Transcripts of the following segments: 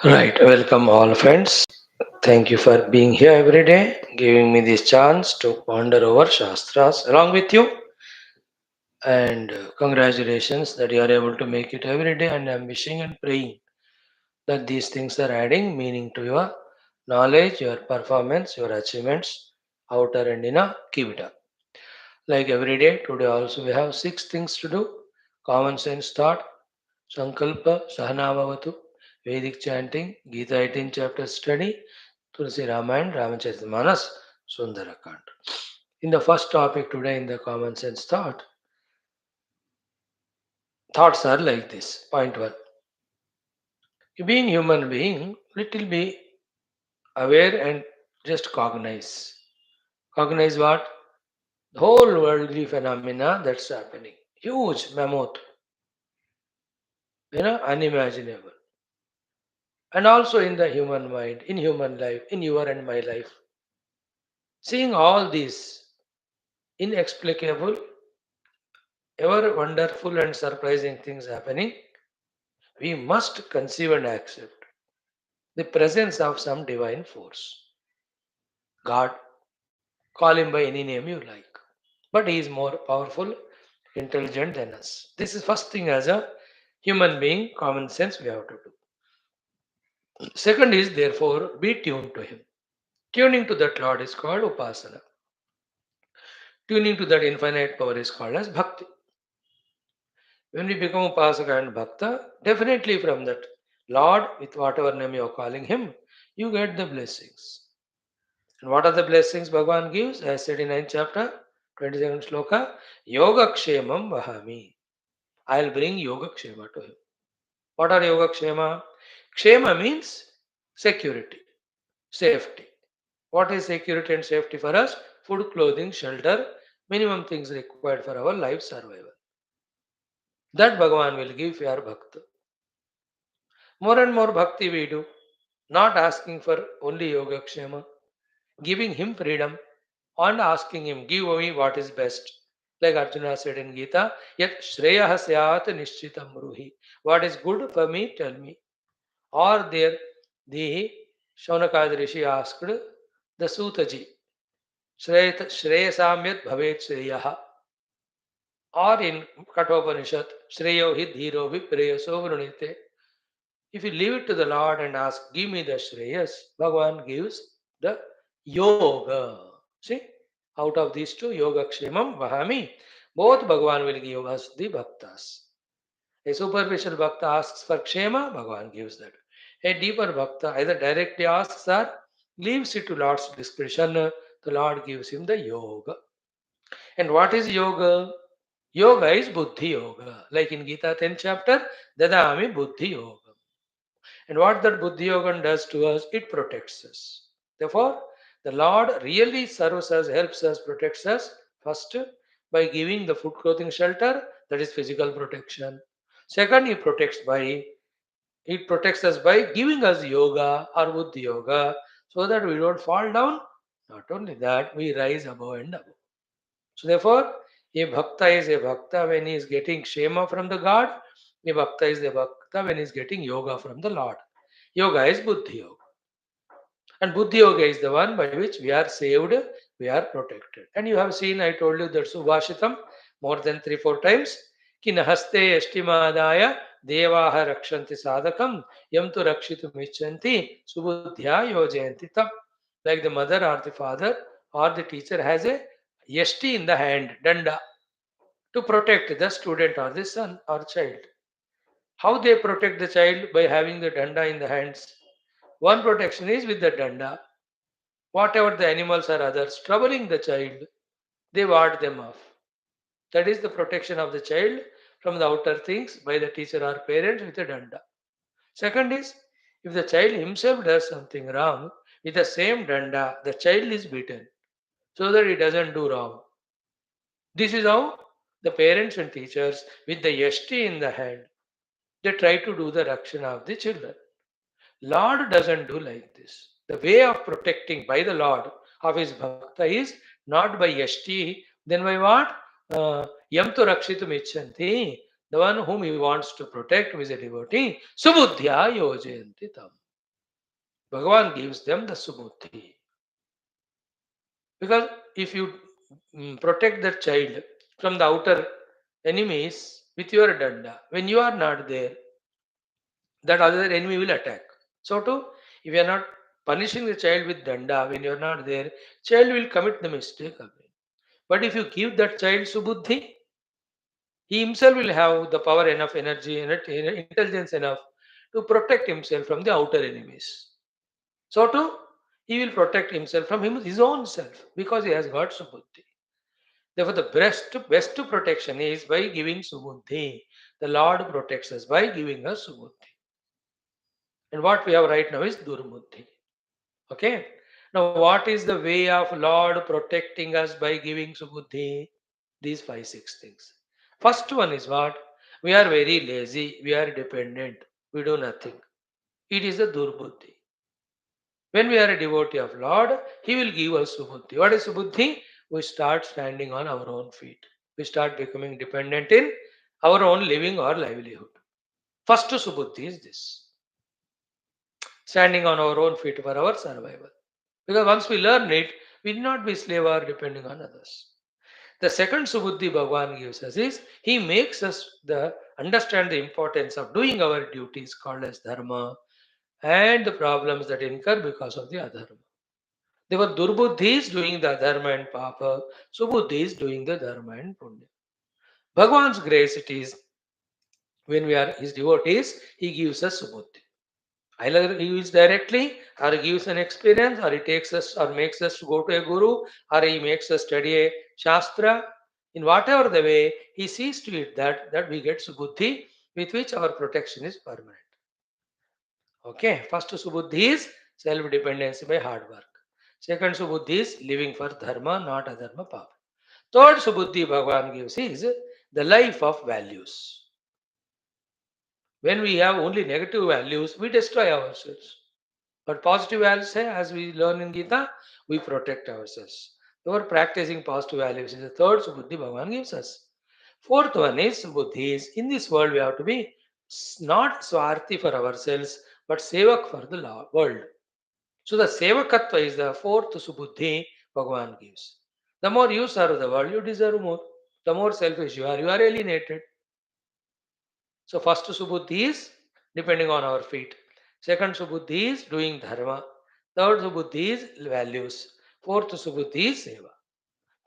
Right, welcome all friends. Thank you for being here every day, giving me this chance to ponder over Shastras along with you. And congratulations that you are able to make it every day. And I'm wishing and praying that these things are adding meaning to your knowledge, your performance, your achievements, outer and inner. Keep it up. Like every day, today also we have six things to do: common sense thought, Sankalpa, Sahanavavatu, Vedic chanting, Geetha 18 chapter study, Tulsi Ramayan, Ramacharita Sundarakand. In the first topic today in the common sense thought, thoughts are like this. Point one. Being human being, little be aware and just cognize. Cognize what? The whole worldly phenomena that's happening. Huge, mammoth, unimaginable. And also in the human mind, in human life, in your and my life. Seeing all these inexplicable, ever wonderful and surprising things happening, we must conceive and accept the presence of some divine force. God, call him by any name you like. But he is more powerful, intelligent than us. This is first thing as a human being, common sense we have to do. Second is therefore be tuned to him. Tuning to that Lord is called upasana. Tuning to that infinite power is called as bhakti. When we become upasaka and bhakta, definitely from that Lord, with whatever name you are calling him, you get the blessings. And what are the blessings Bhagavan gives? As said in 9th chapter, 22nd shloka, Yoga Kshemam Vahami. I'll bring Yoga Kshema to him. What are Yoga Kshema? Kshema means security, safety. What is security and safety for us? Food, clothing, shelter, minimum things required for our life survival. That Bhagavan will give if you are bhakta. More and more bhakti we do, not asking for only Yogakshema, giving him freedom and asking him, give me what is best. Like Arjuna said in Gita, Yat Shreya Syat Nishchitam Ruhi. What is good for me, tell me. Or there, the Shaunakad Rishi asked the Sutaji, Shreyasamyat Bhavet Shreyaha. Or in Kathopanishad, Shreyo hi dhiro vipreyaso vrunite. If you leave it to the Lord and ask, give me the Shreyas, Bhagavan gives the Yoga. See, out of these two, Yoga Kshemam, Vahami, both Bhagavan will give us the Bhaktas. A superficial Bhakta asks for Kshema, Bhagavan gives that. A deeper Bhakta either directly asks or leaves it to Lord's discretion, the Lord gives him the Yoga. And what is Yoga? Yoga is Buddhi Yoga. Like in Gita 10th chapter, Dadami Buddhi Yoga. And what that Buddhi Yoga does to us, it protects us. Therefore, the Lord really serves us, helps us, protects us first by giving the food, clothing, shelter, that is physical protection. Second, He protects us by giving us yoga or Buddhi Yoga so that we don't fall down. Not only that, we rise above and above. So therefore, a bhakta is a bhakta when he is getting shema from the God. A bhakta is a bhakta when he is getting yoga from the Lord. Yoga is Buddhi Yoga. And Buddhi Yoga is the one by which we are saved, we are protected. And you have seen, I told you that Subhashitam more than 3-4 times. Ki nahaste estimadaya devaha rakshanti sadhakam yam tu rakshitum ichanti subudhya yojayanti tam. Like the mother or the father or the teacher has a yasti in the hand, danda, to protect the student or the son or child. How they protect the child? By having the danda in the hands. One protection is with the danda. Whatever the animals or others troubling the child, they ward them off. That is the protection of the child from the outer things by the teacher or parents with a danda. Second is, if the child himself does something wrong, with the same danda, the child is beaten so that he doesn't do wrong. This is how the parents and teachers, with the yasti in the hand, they try to do the rakshana of the children. Lord doesn't do like this. The way of protecting by the Lord of his bhakta is not by yashti, then by what? Yam tu rakshitum ichanti, the one whom he wants to protect, who is a devotee, subuddhya yojayanti tam. Bhagavan gives them the subuddhi. Because if you protect that child from the outer enemies with your danda, when you are not there, that other enemy will attack. So too, if you are not punishing the child with danda when you are not there, child will commit the mistake again. But if you give that child subuddhi, he himself will have the power enough, energy, intelligence enough to protect himself from the outer enemies. So too, he will protect himself from his own self because he has got subuddhi. Therefore, the best protection is by giving subuddhi. The Lord protects us by giving us subuddhi. And what we have right now is durbuddhi. Okay. Now, what is the way of Lord protecting us by giving subuddhi? These 5, 6 things. First one is what? We are very lazy. We are dependent. We do nothing. It is the durbuddhi. When we are a devotee of Lord, He will give us subuddhi. What is subuddhi? We start standing on our own feet. We start becoming dependent in our own living or livelihood. First subuddhi is this. Standing on our own feet for our survival. Because once we learn it, we will not be slave or depending on others. The second subuddhi Bhagavan gives us is He makes us understand the importance of doing our duties called as dharma and the problems that incur because of the adharma. They were durbuddhis doing the dharma and papa, subuddhis doing the dharma and punya. Bhagavan's grace it is when we are his devotees, he gives us subuddhi. Either he gives directly, or he gives an experience, or he takes us or makes us to go to a guru, or he makes us study a shastra. In whatever the way, he sees to it that we get subuddhi with which our protection is permanent. Okay, first subuddhi is self-dependency by hard work. Second subuddhi is living for dharma, not adharma papa. Third subuddhi Bhagavan gives is the life of values. When we have only negative values, we destroy ourselves. But positive values, as we learn in Gita, we protect ourselves. Therefore, practicing positive values is the third subuddhi Bhagavan gives us. Fourth one is subuddhi is in this world we have to be not swarthi for ourselves, but sevak for the world. So the sevakatva is the fourth subuddhi Bhagavan gives. The more you serve the world, you deserve more. The more selfish you are alienated. So first subuddhi is depending on our feet. Second subuddhi is doing dharma. Third subuddhi is values. Fourth subuddhi is seva.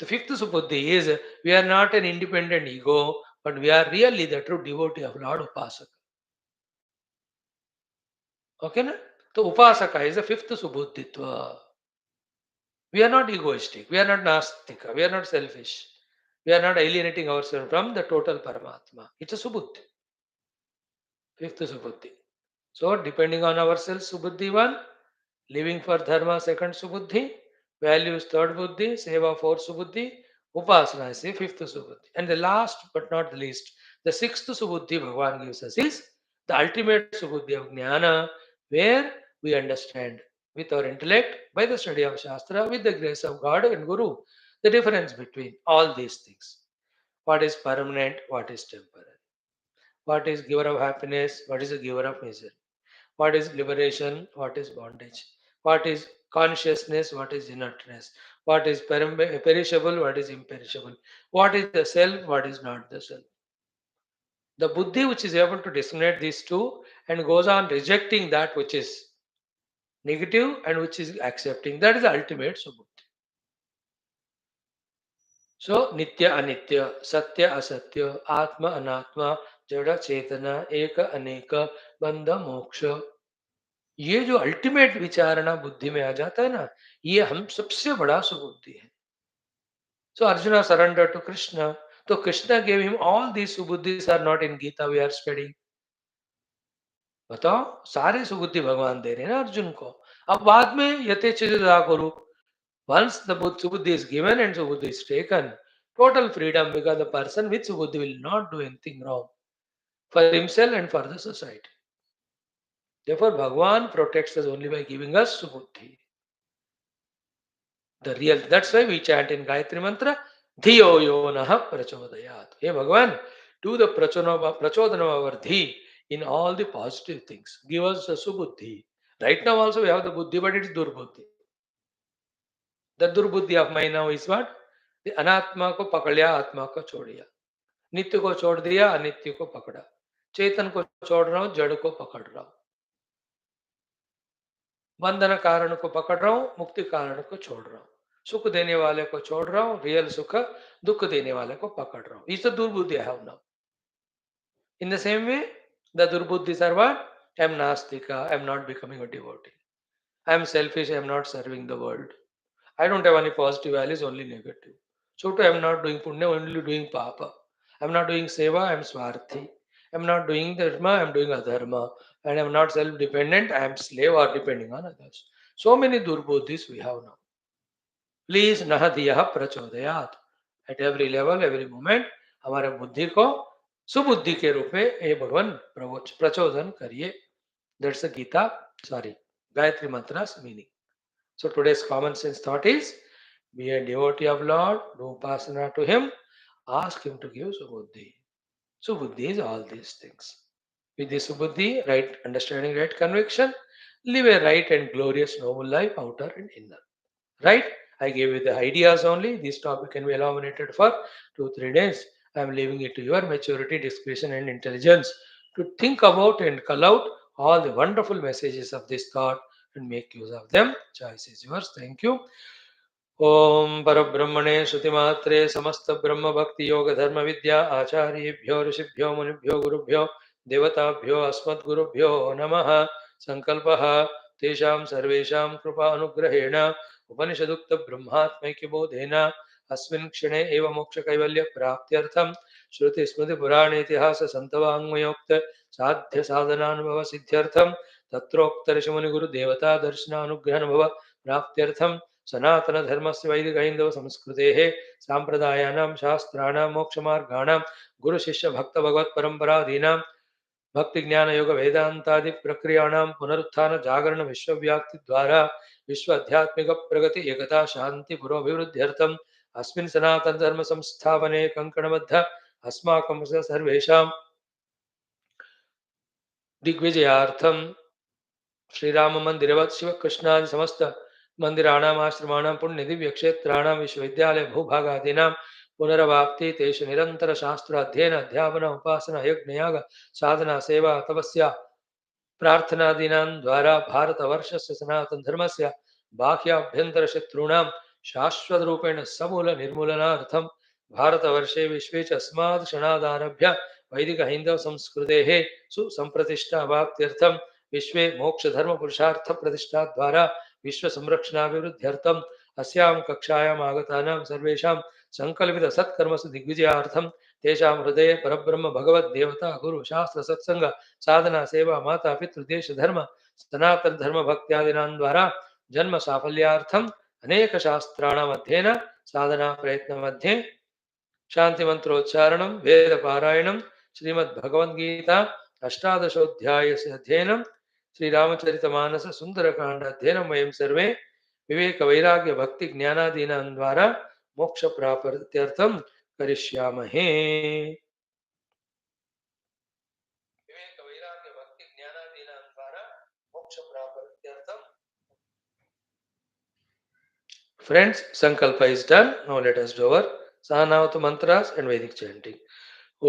The fifth subuddhi is we are not an independent ego, but we are really the true devotee of Lord Upasaka. Okay, na? So Upasaka is the fifth subuddhitva. We are not egoistic. We are not nastika. We are not selfish. We are not alienating ourselves from the total Paramatma. It's a subuddhi. Fifth subuddhi. So depending on ourselves, subuddhi one, living for dharma, second subuddhi, values, third buddhi, seva, fourth subuddhi, upasana is the fifth subuddhi. And the last but not the least, the sixth subuddhi Bhagavan gives us is the ultimate subuddhi of jnana, where we understand with our intellect, by the study of Shastra, with the grace of God and Guru, the difference between all these things. What is permanent, what is temporary. What is giver of happiness, what is a giver of misery. What is liberation, what is bondage. What is consciousness, what is inertness. What is perishable, what is imperishable. What is the self, what is not the self. The buddhi which is able to discriminate these two and goes on rejecting that which is negative and which is accepting, that is the ultimate subuddhi. So, nitya anitya, satya asatya, atma anatma, jada chetana, eka aneka, bandha moksha. ये जो ultimate विचारणा बुद्धि में आ जाता है ना, ये हम सबसे बड़ा सुबुद्धि है. So Arjuna surrendered to Krishna. So Krishna gave him all these subuddhis are not in Gita we are studying. बताओ सारे सुबुद्धि भगवान दे रहे हैं ना अर्जुन को. अब बाद में यथेच्छा करो. Once the subuddhi is given and subuddhi is taken, total freedom because the person with subuddhi will not do anything wrong for himself and for the society. Therefore, Bhagavan protects us only by giving us subuddhi. The real, that's why we chant in Gayatri Mantra, Dhiyo yo naha prachodayat. Hey Bhagavan, do the prachodana of our dhi in all the positive things. Give us the subuddhi. Right now also we have the buddhi, but it's durbuddhi. The durbuddhi of mind now is what? The anatma को पकड़ लिया, आत्मा को छोड़ दिया. नित्य को छोड़ दिया, अनित्य को पकड़ा. चेतन को छोड़ रहा हूं, जड़ को पकड़ रहा हूं. बंधन कारण को पकड़ रहा हूं, मुक्ति कारण को छोड़ रहा हूं. सुख देने वाले को छोड़ रहा हूं, रियल सुख. दुख देने वाले को पकड़ रहा हूं. It's the durbuddhi I have now. In the same way, the durbuddhis are what? I am nastika, I am not becoming a devotee. I am selfish, I am not serving the world. I don't have any positive values, only negative. So too, I am not doing punya, only doing papa. I am not doing seva, I am swarthi. I am not doing dharma, I am doing adharma. And I am not self-dependent, I am slave or depending on others. So many durbuddhis we have now. Please nahadiyah prachodayat. At every level, every moment, हमारे बुद्धि को सुबुद्धि के रूप में ये भगवान प्रचोदन करिए. That's the Gita, sorry, Gayatri Mantra's meaning. So today's common sense thought is, be a devotee of Lord, do upasana to Him, ask Him to give subuddhi. Subuddhi is all these things. With the subuddhi, right understanding, right conviction, live a right and glorious noble life, outer and inner. Right? I gave you the ideas only. This topic can be elaborated for 2-3 days. I am leaving it to your maturity, discretion, and intelligence to think about and call out all the wonderful messages of this thought and make use of them. Choice is yours. Thank you. ओम परब्रह्मणे श्रुतिमात्रे समस्त ब्रह्म भक्ति योग धर्म विद्या आचार्येभ्यो ऋषिभ्यो मुनिभ्यो गुरुभ्यो देवताभ्यो अस्मद्गुरुभ्यो नमः. संकल्पः तेषां सर्वेषां कृपा अनुग्रहेण उपनिषदुक्त ब्रह्मात्मैक्यबोधेन अस्मिन् क्षणे एव मोक्ष कैवल्य प्राप्त्यर्थं श्रुति स्मृति पुराण इतिहास संतवाङ्मयोक्त साध्य साधनानुभव सिद्ध्यर्थं तत्रोक्त ऋषिमुनि गुरु देवता दर्शनानुग्रहानुभव प्राप्त्यर्थं सनातन धर्म से वैदिक हिंदव संस्कृते सांप्रदायानां शास्त्राणां मोक्षमार्गाणां गुरु शिष्य भक्त भगवत परंपरादीनां भक्ति ज्ञान योग वेदांतादि प्रक्रियाणां पुनरुत्थान जागरण विश्वव्याप्ति द्वारा विश्व आध्यात्मिक प्रगति एकता शांति पुरोभिवृद्ध्यर्थम अस्मिन् सनातन धर्म संस्थापने कंकणबद्ध अस्माकं सर्वेषां दिग्विजयार्थम श्रीराम मंदिरवत् शिव कृष्णादि समस्त मंदिराणाम् आश्रमाणां पुण्य दिव्य क्षेत्राणां विश्वविद्यालय भूभागादीनां पुनरवाप्ति तेषु निरंतर शास्त्र अध्ययन अध्यापन उपासना यज्ञ याग साधना सेवा तपस्या प्रार्थनादीनां द्वारा भारतवर्षस्य सनातन धर्मस्य बाह्याभ्यन्तर शत्रूणां शाश्वत रूपेण समूल निर्मूलनार्थं भारतवर्षे विश्वे च अस्मात् क्षणादारभ्य वैदिक हिंदव संस्कृतेः सुसंप्रतिष्ठा अवाप्त्यर्थं विश्वे मोक्ष धर्म पुरुषार्थ प्रतिष्ठा द्वारा विश्व संरक्षणाभिवृद्ध्यर्थम अस्यां कक्षायाम् आगतानां सर्वेषां संकल्पित सत्कर्मसु दिग्विजयार्थं तेषां हृदये परब्रह्म भगवद् देवता गुरु शास्त्र सत्संग साधना सेवा माता पितृ देश धर्म सनातन धर्म भक्त्यादीनां द्वारा जन्म साफल्यार्थम अनेक शास्त्राणाम् अध्ययन साधना प्रयत्न मध्ये शांति मंत्रोच्चारणं वेद पारायणं श्रीमद् भगवद्गीता अष्टादशोध्यायस्य अध्ययनं श्रीरामचरितमानस सुंदरकांड अध्ययनं वयं सर्वे विवेक वैराग्य भक्ति ज्ञानादीनां द्वारा मोक्ष प्राप्त्यर्थं करिष्यामहे. विवेक वैराग्य भक्ति ज्ञानादीनां द्वारा मोक्ष प्राप्त्यर्थं. Friends, Sankalpa is done. Now let us do our Sahanavata mantras and Vedic chanting. Om,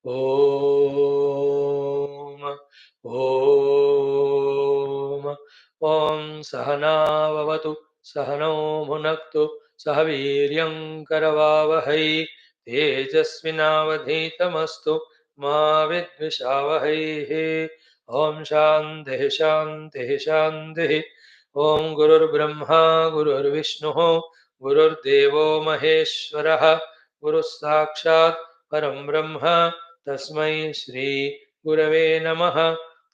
Om, Om, Om Sahanavavatu, Sahano Bhunaktu, Sahaviryam Karavavahai, Tejasvinavadhitamastu, Ma Vidvishavahai. Om Shanti Shanti Shanti. ओम गुरुर्ब्रह्मा गुरुर्विष्णु गुरुर्देवो महेश्वरः गुरु साक्षात् परम ब्रह्म तस्मै श्री गुरवे नमः.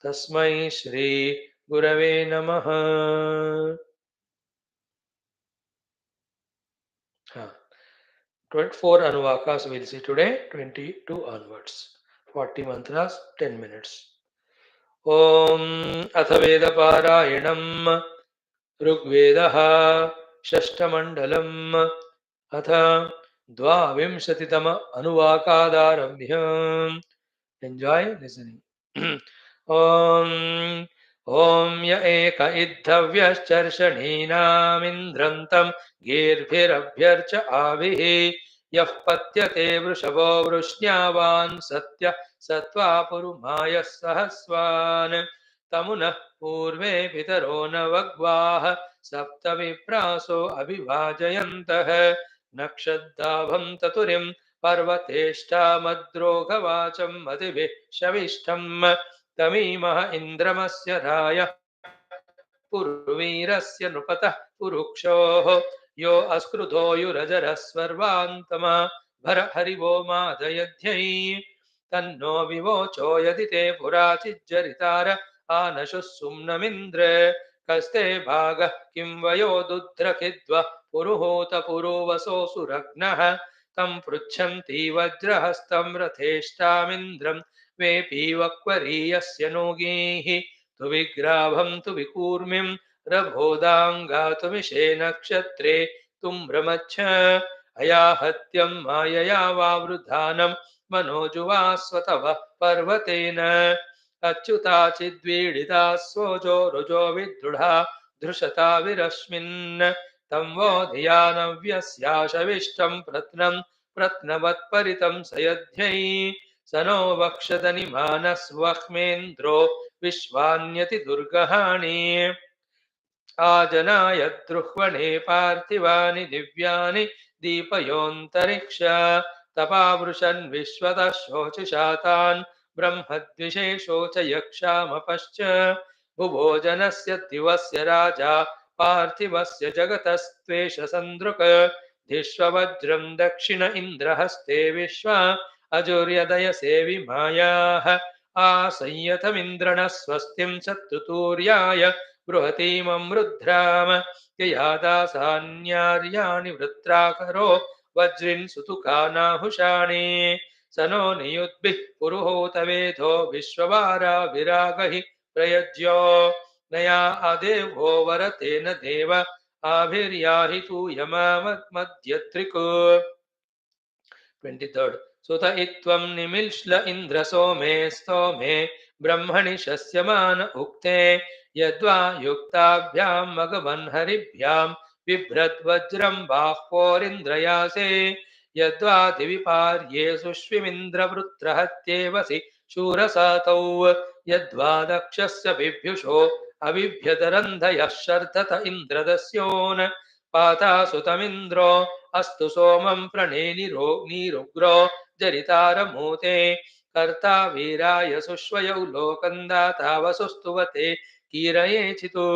तस्मै श्री गुरवे नमः. 24 Anuvakas we'll see today, 22 onwards, 40 mantras, 10 minutes. Om अथ वेद पारायणम् ऋग्वेदः षष्ठमण्डलम् अथ द्वाविंशतितम अनुवाकादारभ्य. Enjoy listening. ॐ य एक इद्धव्यश्चर्षणीनामिन्द्रन्तं गीर्भिरभ्यर्च आविः यः पत्यते वृषभो वृष्ण्यावान् सत्य सत्त्वा पुरुमायः सहस्वान् तमुनः पूर्वे पितरो न वग्वाः सप्त विप्रासो अभिवाजयन्तः नक्षद्दाभं ततुरिं पर्वतेष्टामद्रोगवाचं मतिभिः शविष्ठम् तमीमः इन्द्रमस्य रायः पुरुवीरस्य नृपतः पुरुक्षोः यो अस्कृतो युरजरस्वर्वान्तमा भर हरिवो मादयध्यै तन्नो विवोचो यदि ते पुराचिज्जरितार आनशुः सुम्नमिन्द्र कस्ते भागः किं वयो दुद्रखिद्वः पुरुहूत पुरुवसोऽसुरग्नः तं पृच्छन्ति वज्रहस्तं रथेष्टामिन्द्रं वेपीवक्वरीयस्य नोगीः तु विग्राभं तु विकूर्मिं रभोदाङ्गातुमिषे नक्षत्रे तुम्रमच्छ अयाहत्यं मायया वावृधानं मनोजुवास्वतव पर्वतेन अच्युताचिद्वीडिता स्वोजो रुजो विदृढा धृषता विरश्मिन् तं वो धियानव्यस्याशविष्टं प्रत्नं प्रत्नवत्परितं सयध्यै स नो वक्षतनिमानस्वह्मेन्द्रो विश्वान्यति दुर्गहाणि आजनाय द्रुह्वणे पार्थिवानि दिव्यानि दीपयोऽन्तरिक्ष तपावृशन् विश्वतः शोचिषातान् ब्रह्मद्विषेशो च यक्षामपश्च भुभोजनस्य दिवस्य राजा पार्थिवस्य जगतस्त्वेषसन्दृक् धिष्ववज्रं दक्षिण इन्द्रहस्ते विश्वा अजुर्यदयसे विमायाः आसंयतमिन्द्रणः स्वस्तिं शत्रुतूर्याय बृहतीमं रुद्राम ययादासान्यार्याणि वृत्राकरो वज्रिन् सुतुकानाहुषाणि स नो नियुद्भिः पुरुहूतवेदो विश्ववारा विरागहि प्रयज्यो नया अदेवो वरतेन देव आभिर्याहि तूयमामद्यत्रिक् 23rd सुत इत्वं निमिल्श्ल इन्द्र सोमे स्तोमे ब्रह्मणि शस्यमान उक्ते यद्वा युक्ताभ्यां मघवन् हरिभ्यां बिभ्रद्वज्रं बाह्वोरिन्द्रयासे यद्वा दिविपार्ये सुष्विमिन्द्रवृत्रहत्येवसि शूरसातौ यद्वा दक्षस्य बिभ्युषो अबिभ्यतरन्धयः शर्धत इन्द्रदस्योन् पातासुतमिन्द्रो अस्तु सोमं प्रणेनिरुग्रो जरितारमूते कर्ता वीराय सुष्वयौ लोकन्दाता वसुस्तुवते कीरयेचितु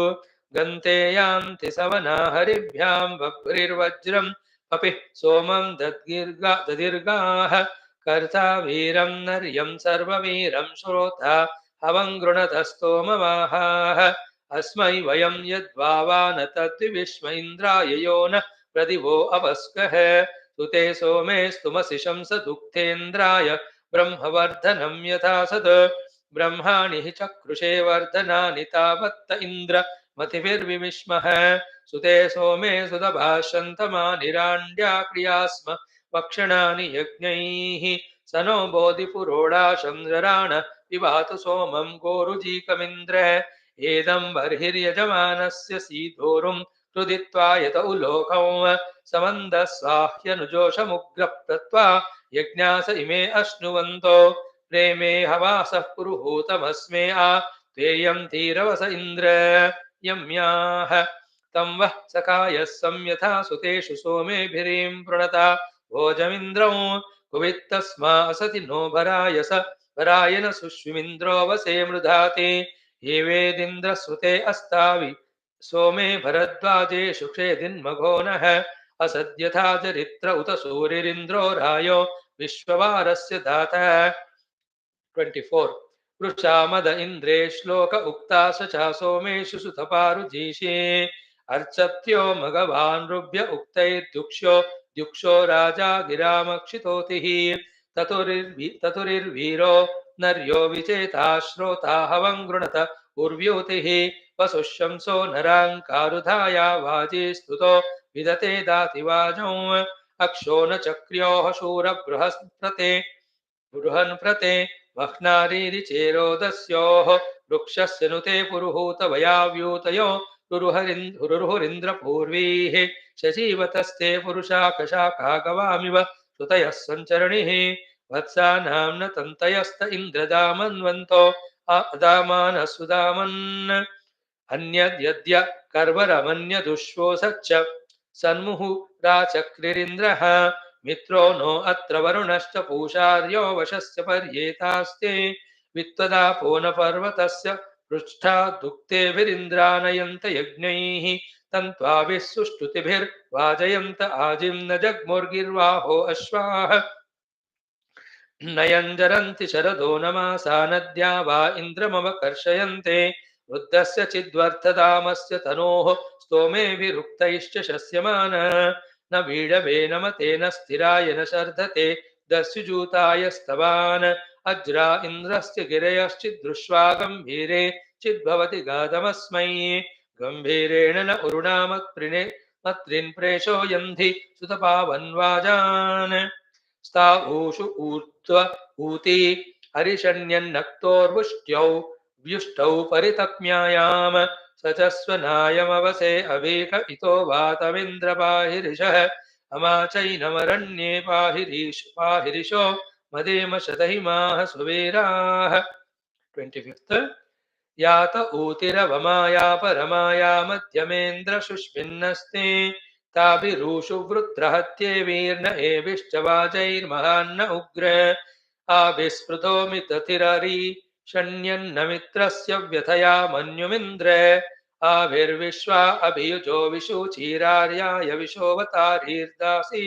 गन्ते यान्ति सवना हरिभ्यां बभ्रिर्वज्रं पपिः सोमं ददीर्घाः कर्ता वीरं नर्यं सर्ववीरं श्रोता हवं गृणतस्तोमवाहाः अस्मै वयं यद्वावान तद्विश्व इन्द्राय यो न प्रदिवो अपस्कः सुते सोमे स्तुमसि शंस दुःखेन्द्राय ब्रह्मवर्धनं यथा सद् ब्रह्माणि हि चक्रुषे वर्धनानि तावत्त इन्द्र मतिभिर्विविष्मः सुते सोमे सुदभाषन्तमानिराण्ड्या क्रियास्म वक्षणानि यज्ञैः स नो बोधिपुरोडाशं जराण विभातु सोमं गोरुजीकमिन्द्र एदं बर्हिर्यजमानस्य सीधोरुं रुदित्वा यत उलोकौ समन्दस्वाह्यनुजोषमुग्रप्रत्वा यज्ञास इमे अश्नुवन्तो प्रेमे हवासः पुरुहूतमस्मे आ त्वेयं धीरवस इन्द्र यम्याः तं वः सखायः संयथा सुतेषु सोमेभिरीं प्रणता भोजमिन्द्रौ कुवित्तस्मा असति नो भरायस भरायन सुष्मिन्द्रो वसे मृधाते ये वेदिन्द्रसुते अस्तावि सोमे भरद्वाजे शुक्षेदिन्मघो नः असद्यथा चरित्र उत सूरिरिन्द्रो रायो विश्ववारस्य दाता 24 वृषामद इन्द्रे श्लोक उक्ता स च सोमेषु सुतपारुजीषे अर्चत्यो मघवान् रुभ्य उक्तैर्दुक्ष्यो द्युक्षो राजा गिरामक्षितोतिः ततुरिर्वीरो नर्यो विचेता श्रोता हवं गृणत उर्व्योतिः वसुशंसो नराङ्कारुधाया वाजे स्तुतो विदते दातिवाजौ अक्षो न चक्र्योः शूर बृहन्प्रते मह्नारीरि चेरोदस्योः वृक्षस्य नुते पुरुहूत वयाव्यूतयो रुरुहुरिन्द्रपूर्वीः शशीवतस्ते पुरुषाकशाखा गवामिव श्रुतयः सञ्चरणिः वत्सानां न तन्तयस्त इन्द्रदामन्वन्तो अदामानः सुदामन् अन्यद्यद्य कर्वरमन्यदुश्वोसच्च सन्मुहुराचक्रिरिन्द्रः मित्रो नो अत्र वरुणश्च पूषार्यो वशस्य पर्येतास्ते वित्तदापो न पर्वतस्य पृष्ठा दुक्तेभिरिन्द्रानयन्त यज्ञैः तन्त्वाभिः सुष्टुतिभिर्वाजयन्त आजिं न जग्मुर्गिर्वाहो अश्वाः नयञ्जरन्ति शरदो नमासा नद्या वा इन्द्रमवकर्षयन्ते वृद्धस्य चिद्वर्थधामस्य तनोः स्तोमेभिरुक्तैश्च शस्यमानः न वीडवे न मतेन स्थिराय न शर्धते दस्युजूताय स्तवान् अज्रा इन्द्रस्य गिरयश्चिद्दृष्ट्वा गम्भीरे चिद्भवति गादमस्मै गम्भीरेण न उरुणामत्रिन् प्रेषो यन्धि सुतपावन्वाजान् स्ताऊषु ऊर्ध्व ऊती हरिषण्यन्नक्तोर्वुष्ट्यौ व्युष्टौ परितक्म्यायाम स च स्वनायमवसे अवेक इतो वातमिन्द्रपाहिरिषः अमाचैनमरण्ये पाहिरिशो मदेम शतहिमाः सुवीराः 25th यात ऊतिरवमाया परमाया मध्यमेन्द्रशुष्मिन्नस्ते ताभिरूषु वृत्रहत्येवीर्न एभिश्च वाजैर्महान्न उग्र आभिस्पृतो मिततिररी षण्यन्न मित्रस्य व्यथया मन्युमिन्द्र आभिर्विश्वा अभियुजो विशुचीरार्याय विशोवतारीर्दासी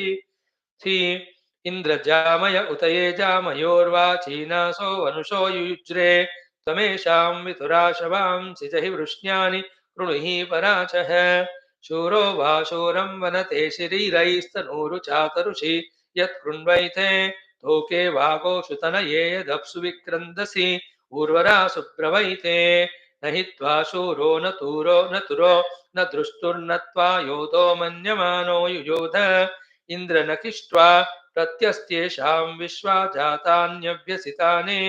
इन्द्रजामय उतये जामयोर्वाचीनासो वनुषो युज्रे त्वमेषां वितुराशवांसि जहि वृष्ण्यानि कृणुहि पराचः शूरो वा शूरं वनते शिरीरैस्तनूरुचातरुषि यत्कृण्वैते तोके वागोषु तनये यदप्सु विक्रन्दसि ऊर्वरा सुब्रवैते न हि त्वा शूरो न तुरो न दृष्टुर्न त्वा योधो मन्यमानो युयोध इन्द्र न किष्ट्वा प्रत्यस्त्येषां विश्वा जातान्यव्यसितानि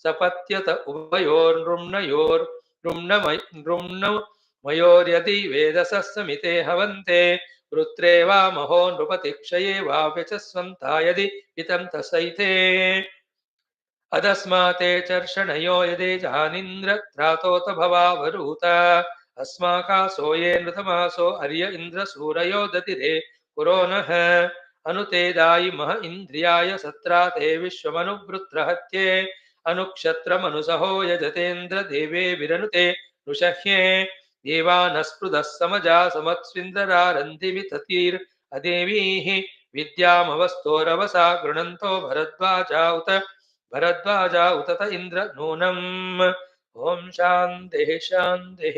सपत्यत उभयोर्नृम्णमयोर्यदि वेदसः समिते हवन्ते वृत्रे वा महो नृपतिक्षये वा व्यचस्वन्ता यदि हितं तसैते अदस्माते चर्षणयो यदि जानीन्द्र त्रातोत भवावरूत अस्माकासो ये नृतमासो अर्य इन्द्रसूरयो दतिरे पुरो नः अनुतेदायि मह इन्द्रियाय सत्राते विश्वमनुवृत्रहत्ये अनुक्षत्रमनुसहो यजतेन्द्र देवे विरनुते ऋषह्ये देवानस्पृदः समजा समत्स्विन्द्ररारन्धिमिततीर् अदेवीः विद्यामवस्तोरवसा गृणन्तो भरद्वाजा उतत इन्द्र नूनम् ओम शान्तिः शान्तिः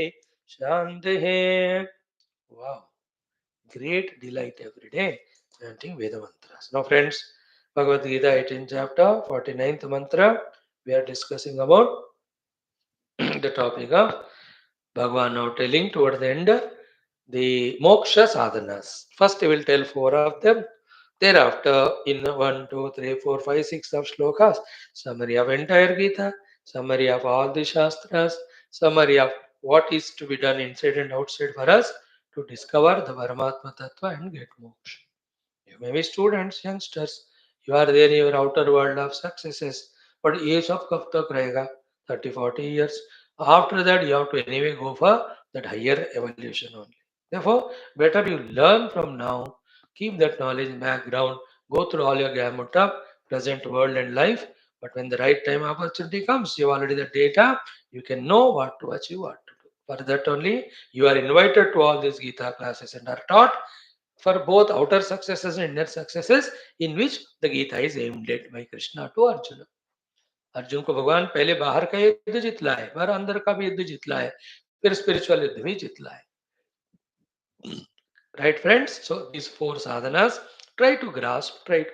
शान्तिः wow great delight every day chanting Veda mantras. Now friends, Bhagavad Gita 18th chapter 49th mantra we are discussing about the topic of Bhagavan now telling towards the end the moksha sadhanas. First he will tell 4 of them. Thereafter, in 1, 2, 3, 4, 5, 6 of shlokas, summary of entire Gita, summary of all the Shastras, summary of what is to be done inside and outside for us to discover the Paramatma Tattva and get moksha. You may be students, youngsters, you are there in your outer world of successes, but age of kab tak rahega? 30, 40 years. After that, you have to anyway go for that higher evolution only. Therefore, better you learn from now. Keep that knowledge in background. Go through all your gamut of present world and life. But when the right time opportunity comes, you have already the data. You can know what to achieve, what to do. For that only, you are invited to all these Gita classes and are taught for both outer successes and inner successes, in which the Gita is aimed at by Krishna to Arjuna. Arjun को भगवान पहले बाहर का युद्ध जितला है, बाहर अंदर का भी युद्ध जितला है, फिर स्पिरिचुअल युद्ध भी जितला है. Right, friends? So these 4 sadhanas, try to grasp, try to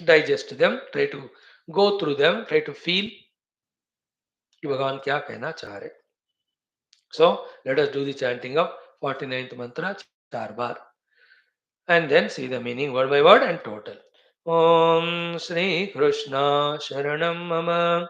digest them, try to go through them, try to feel कि भगवान क्या कहना चाह रहे. So let us do the chanting of 49th mantra 4 bar and then see the meaning word by word and total. Om Shri Krishna Sharanam Mama,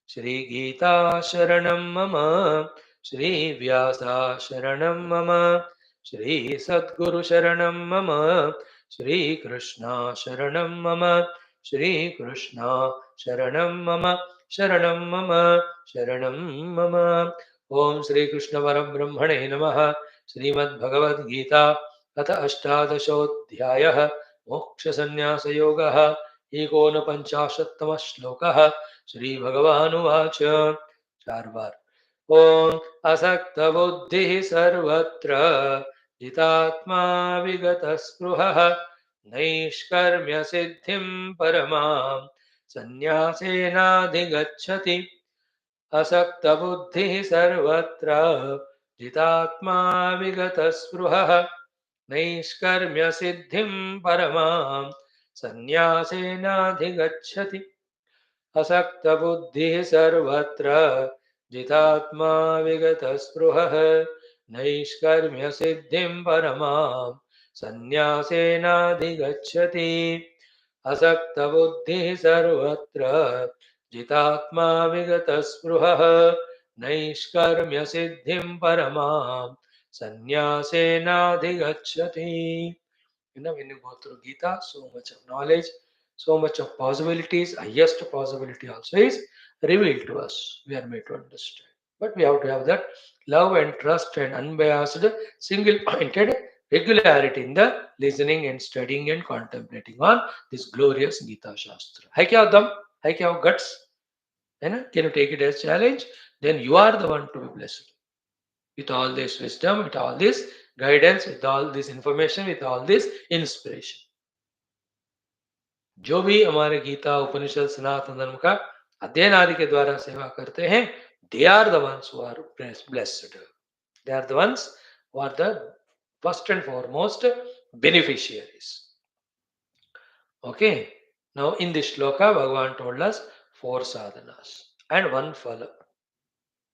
Shri Geetha Sharanam Mama, Shri Vyasa Sharanam Mama, Shri Sadguru Sharanam Mama, Shri Krishna Sharanam Mama, Shri Krishna Sharanam Mama, Sharanam Mama, Sharanam Mama. Om Shri Krishna Parabrahmane Namaha, Srimad Bhagavad Gita, अथ अष्टादशोऽध्यायः मोक्षसन्न्यासयोगः एकोनपञ्चाशत्तमः श्लोकः श्रीभगवानुवाच चार बार ॐ असक्तबुद्धिः सर्वत्र जितात्मा विगतस्पृहः नैष्कर्म्यसिद्धिं परमां सन्न्यासेनाधिगच्छति असक्तबुद्धिः सर्वत्र जितात्मा विगतस्पृहः नैष्कर्म्यसिद्धिं परमां सन्न्यासेनाधिगच्छति असक्तबुद्धिः सर्वत्र जितात्मा विगतस्पृहः नैष्कर्म्यसिद्धिं परमां सन्न्यासेनाधिगच्छति असक्तबुद्धिः सर्वत्र जितात्मा विगतस्पृहः नैष्कर्म्यसिद्धिं परमां सन्न्यासेनाधिगच्छति. When you go through Gita, so much of knowledge, so much of possibilities, highest possibility also is revealed to us. We are made to understand. But we have to have that love and trust and unbiased, single pointed regularity in the listening and studying and contemplating on this glorious Gita Shastra. Hai kya dam? Hai kya guts? Can you take it as challenge? Then you are the one to be blessed. With all this wisdom, with all this guidance, with all this information, with all this inspiration. जो भी हमारे गीता उपनिषद सनातन धर्म का अध्ययन आदि के द्वारा सेवा करते हैं, they are the ones who are blessed. They are the ones who are the first and foremost beneficiaries. Okay. Now in this shloka, Bhagavan told us 4 sadhanas and 1 phala.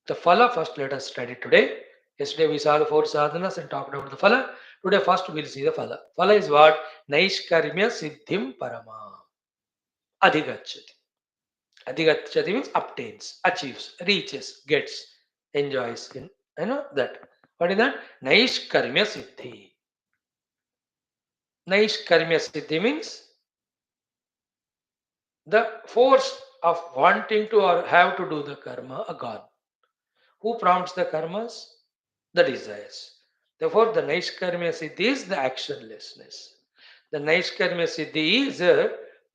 The phala first let us study today. Yesterday we saw the 4 sadhanas and talked about the phala. Today first we will see the phala. Phala is what? Naishkarmya siddhim parama. Adhigachati. Adhigachati means obtains, achieves, reaches, gets, enjoys. You know that. What is that? Naishkarmya siddhi. Naishkarmya siddhi means the force of wanting to or have to do the karma are gone. Who prompts the karmas? The desires. Therefore, the Naishkarmya Siddhi is the actionlessness. The Naishkarmya Siddhi is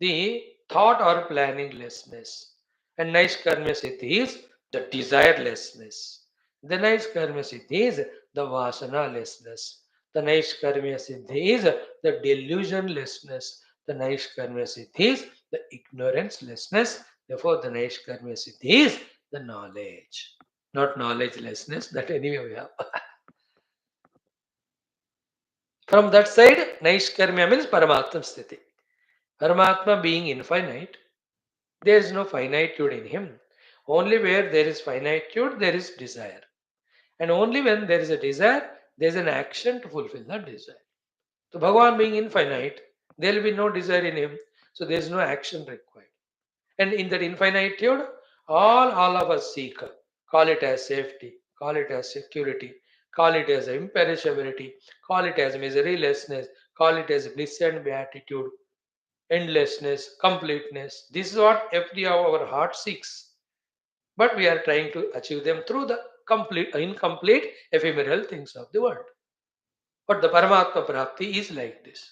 the thought or planninglessness. And Naishkarmya Siddhi is the desirelessness. The Naishkarmya Siddhi is the Vasana-lessness. The Naishkarmya Siddhi is the delusionlessness. The Naishkarmya Siddhi is the ignorance-lessness. Therefore, the Naishkarmya Siddhi is the knowledge. Not knowledgelessness, that anyway we have. From that side, Naishkarmya means Paramatma Sthiti. Paramatma being infinite, there is no finitude in him. Only where there is finitude, there is desire. And only when there is a desire, there is an action to fulfill that desire. So Bhagavan being infinite, there will be no desire in him. So there is no action required. And in that infinitude, all of us seek. Call it as safety, call it as security, call it as imperishability, call it as miserylessness, call it as bliss and beatitude, endlessness, completeness. This is what every our heart seeks. But we are trying to achieve them through the incomplete, ephemeral things of the world. But the Paramatma Prapti is like this.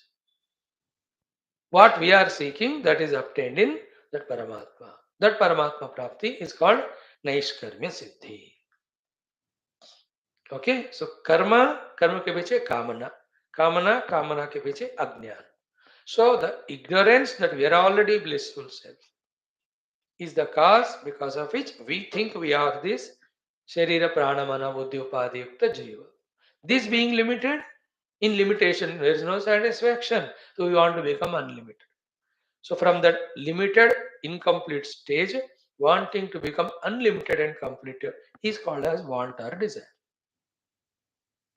What we are seeking, that is obtained in that Paramatma. That Paramatma Prapti is called Naishkarmya Siddhi. Okay, so karma ke piche kamana. Kamana ke piche ajnana. So the ignorance that we are already blissful self is the cause because of which we think we are this Sharira Prana Mana Buddhi Upadhi Yukta Jiva. This being limited, in limitation there is no satisfaction. So we want to become unlimited. So from that limited, incomplete stage, wanting to become unlimited and complete is called as want or desire.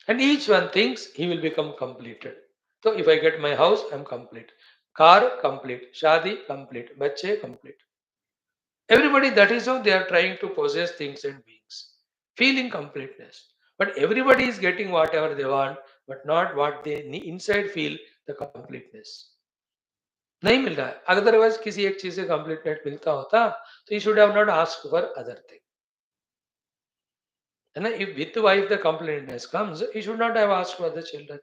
And each one thinks he will become completed. So if I get my house, I'm complete. car complete, shadi complete, bache complete. Everybody, that is how they are trying to possess things and beings, feeling completeness. But everybody is getting whatever they want, but not what they inside feel the completeness. नहीं मिल रहा है. Otherwise किसी एक चीज से completeness मिलता होता तो you should have not asked for other thing. And if with the wife the completeness comes, he should not have asked for the children.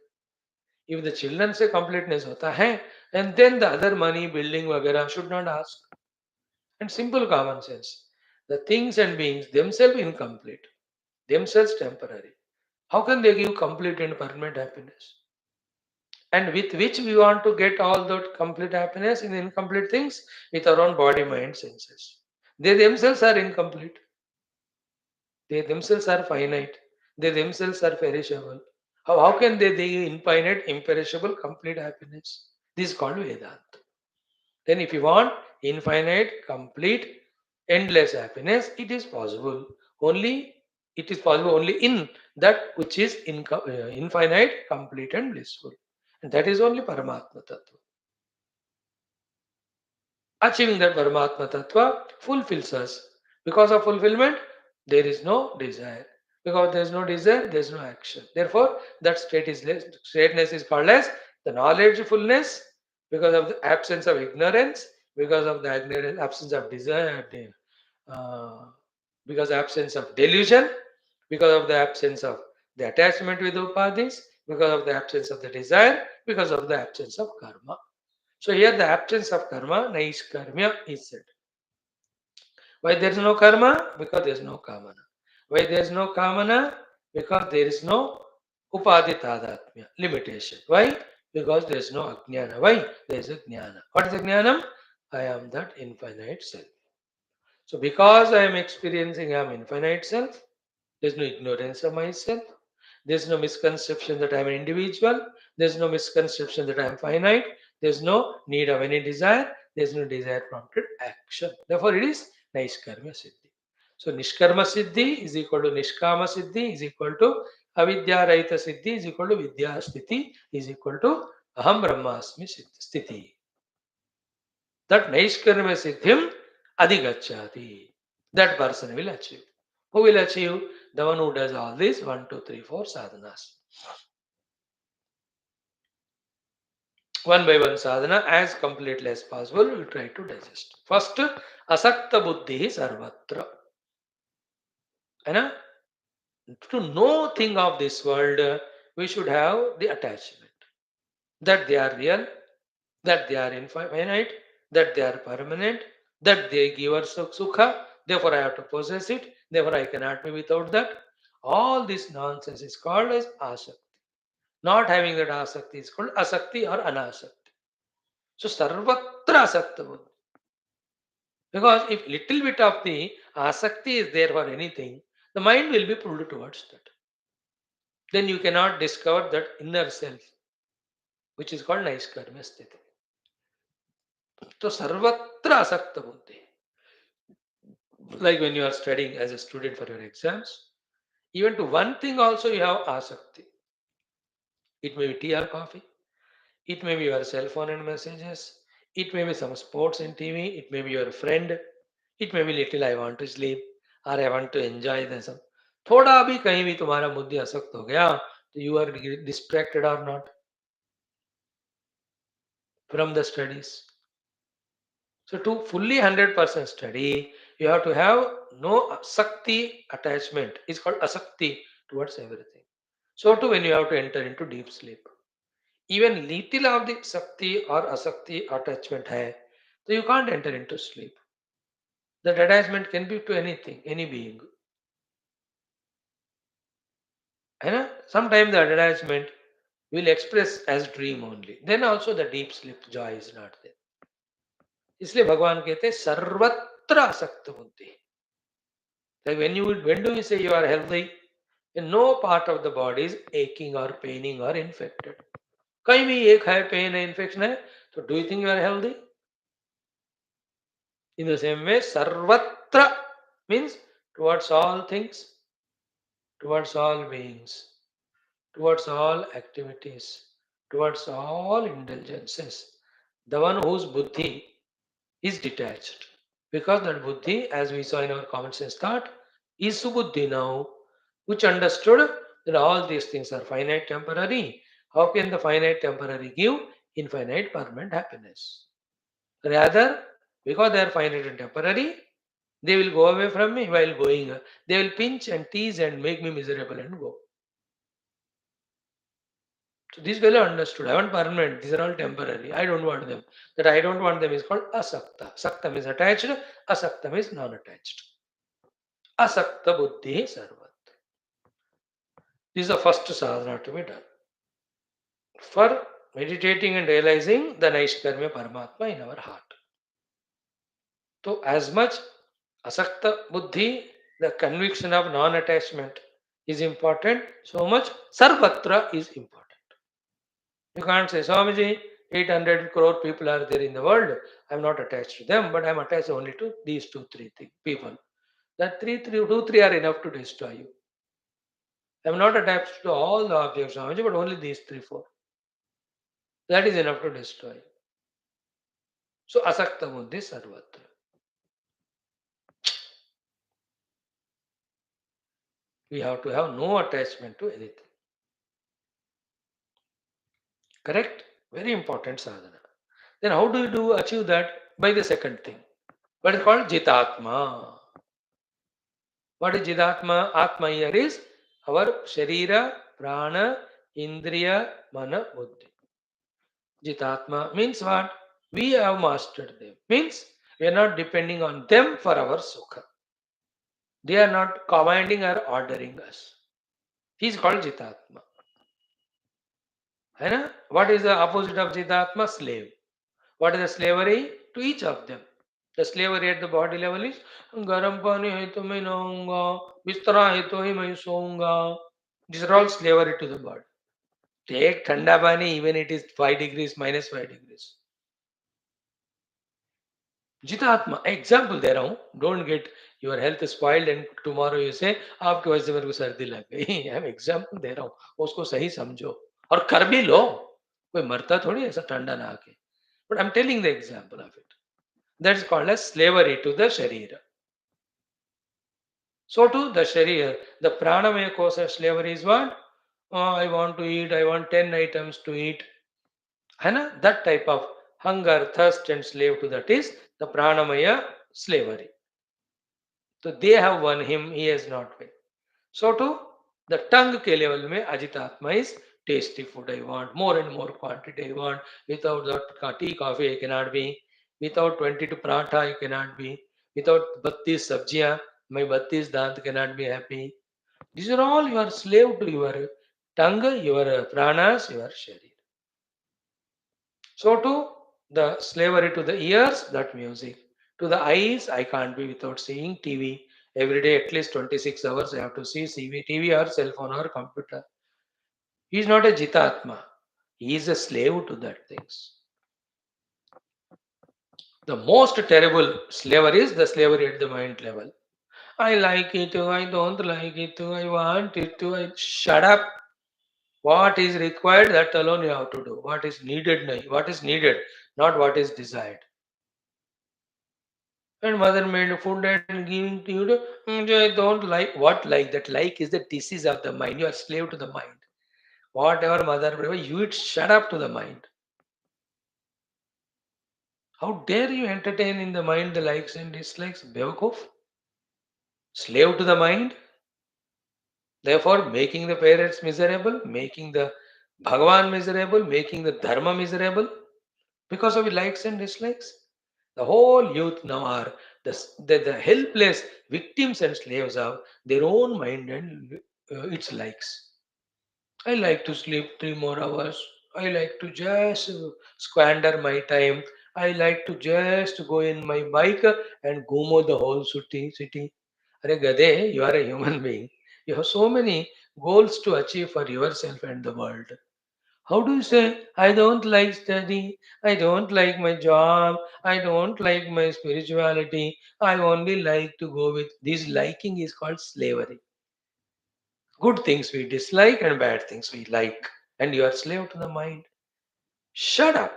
If the children से completeness होता है, and then the other money, building वगैरह should not ask. And simple common sense. The things and beings themselves incomplete, themselves temporary. How can they give complete and permanent happiness? And with which we want to get all that complete happiness in incomplete things? With our own body, mind, senses. They themselves are incomplete. They themselves are finite. They themselves are perishable. How can they give infinite, imperishable, complete happiness? This is called Vedanta. Then if you want infinite, complete, endless happiness, it is possible. It is possible only in that which is infinite, complete and blissful. And that is only Paramatma Tattva. Achieving that Paramatma Tattva fulfills us. Because of fulfillment, there is no desire. Because there is no desire, there is no action. Therefore, that straightness is called as the knowledgefulness, because of the absence of ignorance, because of the absence of desire, uh, because absence of delusion, because of the absence of the attachment with upadhis, because of the absence of the desire, because of the absence of karma. So here the absence of karma, naishkarmya is said. Why there is no karma? Because there is no kamana. Why there is no kamana? Because there is no upadhi tadatmya, limitation. Why? Because there is no ajnana. Why? There is a jnana. What is a jnanam? I am that infinite self. So because I am experiencing I am infinite self, there is no ignorance of myself. There is no misconception that I am an individual. There is no misconception that I am finite. There is no need of any desire. There is no desire prompted action. Therefore, it is Naishkarma Siddhi. So, Nishkarma Siddhi is equal to Nishkama Siddhi is equal to Avidya Raita Siddhi is equal to Vidya Sthiti is equal to Aham Brahmasmi Sthiti. That Naishkarma Siddhim Adhigachati. That person will achieve. Who will achieve? The one who does all these 1, 2, 3, 4 sadhanas. One by one sadhana as completely as possible we try to digest. First, asakta buddhi sarvatra. And to know thing of this world, we should have the attachment that they are real, that they are infinite, that they are permanent, that they give us sukha, therefore I have to possess it, therefore I cannot be without that. All this nonsense is called as asakti. Not having that asakti is called asakti or anasakti. So sarvatra asakta buddhi. Because if little bit of the asakti is there for anything, the mind will be pulled towards that. Then you cannot discover that inner self, which is called Naiskarmya Sthiti. So sarvatra asakta buddhi. Like when you are studying as a student for your exams, even to one thing also you have asakti. It may be tea or coffee. It may be your cell phone and messages. It may be some sports in TV. It may be your friend. It may be little I want to sleep or I want to enjoy this. थोड़ा भी कहीं भी तुम्हारा बुद्धि असक्त हो गया तो you are distracted or not from the studies. So to fully 100% study, you have to have no asakti attachment. It's called asakti towards everything. So too when you have to enter into deep sleep. Even little of the sakti or asakti attachment hai, so you can't enter into sleep. That attachment can be to anything, any being. And sometimes the attachment will express as dream only. Then also the deep sleep joy is not there. इसलिए भगवान कहते हैं सर्वत्र आसक्त बुद्धि. Like when do you say you are healthy? And no part of the body is aching or paining or infected. कहीं भी एक है पेन है इन्फेक्शन है तो do you think you are healthy? In the same way, sarvatra means towards all things, towards all beings, towards all activities, towards all indulgences. the one whose buddhi is detached. Because that buddhi, as we saw in our common sense thought, is subuddhi now, which understood that all these things are finite temporary. How can the finite temporary give infinite permanent happiness? Rather, because they are finite and temporary, they will go away from me while going. They will pinch and tease and make me miserable and go. So this fellow understood. I want permanent. These are all temporary. I don't want them. That I don't want them is called asakta. Saktam is attached. Asaktam is non-attached. Asakta buddhi sarvat. This is the first sadhana to be done. For meditating and realizing the Naishkarmya Paramatma in our heart. So as much asakta buddhi, the conviction of non-attachment is important, so much sarvatra is important. You can't say, Swamiji, 800 crore people are there in the world. I'm not attached to them, but I'm attached only to these three people. That two, three are enough to destroy you. I'm not attached to all the objects, Swamiji, but only these three, four. That is enough to destroy you. So, asakta buddhi sarvatra. We have to have no attachment to anything. Correct? Very important sadhana. Then how do you achieve that? By the second thing. What is called jitatma. What is jitatma? Atma here is our sharira, prana, indriya, mana, buddhi. Jitatma means what? We have mastered them. Means we are not depending on them for our sukha. They are not commanding or ordering us. He is called jitatma. What is the opposite of jitatma? Slave. What is the slavery? To each of them. The slavery at the body level is garam pani hai to main naunga, bistara hai to hi main sounga. These are all slavery to the body. Take thanda pani even it is 5 degrees, minus 5 degrees. Jitatma, example दे रहा हूँ. Don't get your health spoiled and tomorrow you say आपकी वजह से मेरे को सर्दी लग गई. I'm example दे रहा हूँ. उसको सही समझो और कर भी लो. कोई मरता थोड़ी ऐसा ठंडा ना आके. But I'm telling the example of it. That's called as slavery to the sharira. So to the sharira, the pranamaya kosa slavery is what? Oh, I want to eat, I want 10 items to eat. That type of hunger, thirst and slave to that is the pranamaya slavery. So they have won him, he has not won. So to the tongue ke level mein ajitatma is tasty food I want, more and more quantity I want. Without that tea, coffee I cannot be. Without 22 paratha I cannot be. Without 32 sabjiyan, my 32 dant cannot be happy. These are all you are slave to your tongue, your pranas, your sharir. So to the slavery to the ears, that music. To the eyes, I can't be without seeing TV. Every day, at least 26 hours, I have to see TV or cell phone or computer. He is not a jitatma. He is a slave to that things. The most terrible slavery is the slavery at the mind level. I like it, I don't like it, I want it, shut up. What is required, that alone you have to do. What is needed, not what is desired. And mother made food and giving to you. I don't like what like that. Like is the disease of the mind. You are slave to the mind. Whatever mother, you eat, shut up to the mind. How dare you entertain in the mind the likes and dislikes? Bewakoof. Slave to the mind. Therefore, making the parents miserable, making the Bhagavan miserable, making the Dharma miserable because of likes and dislikes. The whole youth now are the helpless victims and slaves of their own mind and its likes. I like to sleep 3 more hours. I like to just squander my time. I like to just go in my bike and go the whole city. Are Gade, you are a human being. You have so many goals to achieve for yourself and the world. How do you say, I don't like study, I don't like my job, I don't like my spirituality, I only like to go with this liking is called slavery. Good things we dislike and bad things we like. And you are slave to the mind. Shut up.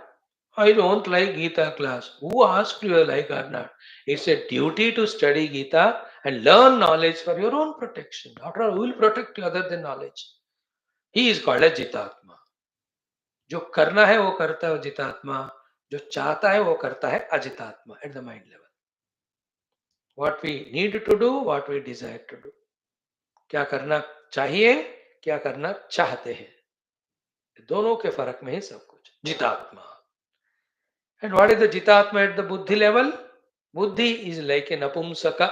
I don't like Gita class. Who asked you like or not? It's a duty to study Gita and learn knowledge for your own protection. After all, who will protect you other than knowledge? He is called a Jitatma. जो करना है वो करता है जितात्मा, जो चाहता है वो करता है अजितात्मा at the mind level. What we need to do, what we desire to do. क्या करना चाहिए, क्या करना चाहते हैं, दोनों के फर्क में ही सब कुछ. जितात्मा. And what is the jitatma at the buddhi level? Buddhi is like a napumsaka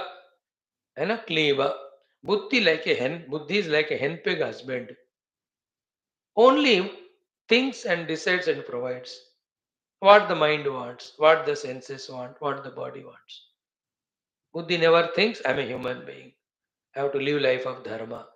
and a kleva. Buddhi like a hen. Buddhi is like a hen pig husband. Only thinks and decides and provides what the mind wants, what the senses want, what the body wants. Buddhi never thinks, I'm a human being. I have to live life of dharma.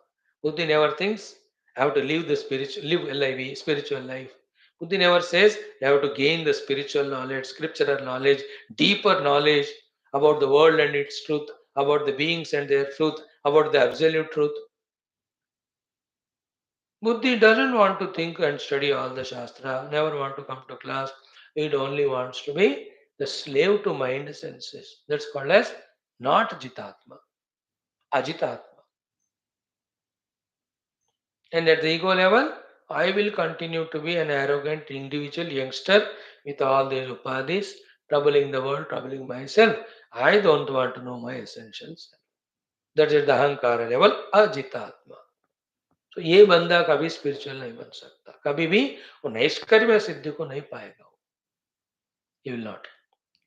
Buddhi never thinks, I have to live the spiritual life. Buddhi never says, I have to gain the spiritual knowledge, scriptural knowledge, deeper knowledge about the world and its truth, about the beings and their truth, about the absolute truth. Buddhi doesn't want to think and study all the Shastra, never want to come to class. It only wants to be the slave to mind senses. That's called as not Jitatma, Ajitatma. And at the ego level, I will continue to be an arrogant individual youngster with all these upadhis, troubling the world, troubling myself. I don't want to know my essentials. That is the ahankara level, ajitatma. तो ये बंदा कभी spiritual नहीं बन सकता, कभी भी वो नैष्कर्म्य सिद्धि को नहीं पाएगा. He will not.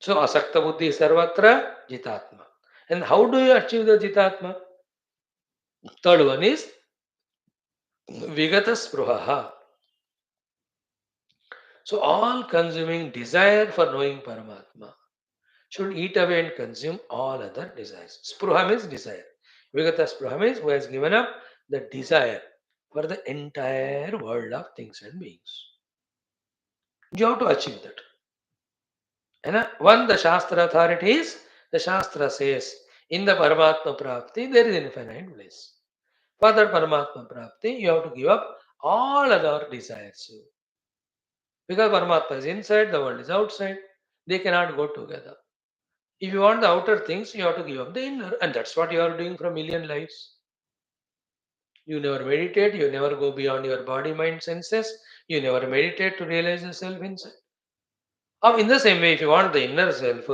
So asakta buddhi sarvatra jitatma. And how do you achieve the jitatma? Third one is vigata spruha. So all consuming desire for knowing Paramatma should eat away and consume all other desires. Spruha means desire. Vigata spruha means who has given up the desire for the entire world of things and beings. You have to achieve that. And one, the Shastra authority is, the Shastra says, in the Paramatma Prapti, there is infinite bliss. For that Paramatma Prapti, you have to give up all other desires. Because Paramatma is inside, the world is outside. They cannot go together. If you want the outer things, you have to give up the inner. And that's what you are doing for a million lives. You never meditate, you never go beyond your body, mind, senses. You never meditate to realize the self inside. Or in the same way, if you want the inner self,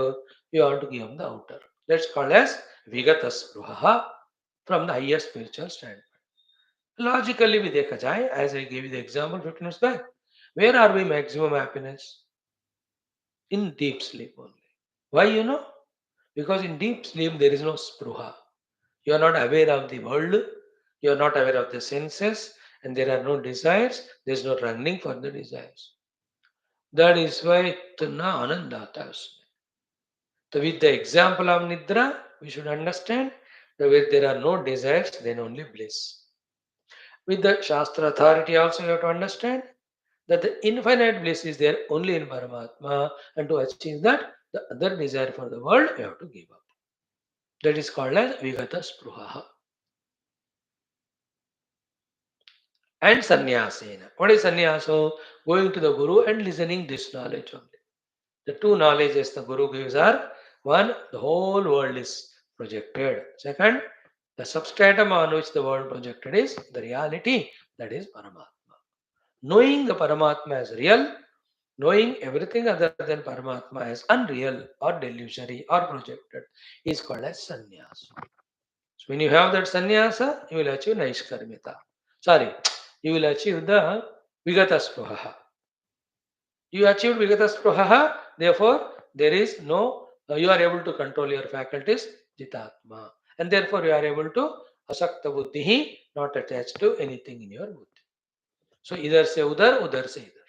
you have to give up the outer. That's called as Vigata Spruha from the highest spiritual standpoint. Logically, we dekha jaye, as I gave you the example 15 minutes back. Where are we maximum happiness? In deep sleep only. Why you know? Because in deep sleep there is no spruha. You are not aware of the world, you are not aware of the senses, and there are no desires, there is no running for the desires. That is why Tuna Anandata. So with the example of Nidra, we should understand that where there are no desires, then only bliss. With the Shastra authority also you have to understand that the infinite bliss is there only in Paramatma, and to achieve that, the other desire for the world you have to give up. That is called as Vigata Spruha. And sannyasena. What is sannyaso? Going to the Guru and listening this knowledge only. The two knowledges the Guru gives are, one, the whole world is projected. Second, the substratum on which the world projected is the reality, that is Paramatma. Knowing the Paramatma as real, knowing everything other than Paramatma as unreal or delusionary or projected is called as sannyasa. So when you have that sannyasa, you will achieve naishkarmita. Sorry, you will achieve the vigata spruha. You achieved vigata spruha, therefore there is no, you are able to control your faculties, jitatma. And therefore you are able to asakta buddhi, not attached to anything in your buddhi. So इधर से उधर से इधर.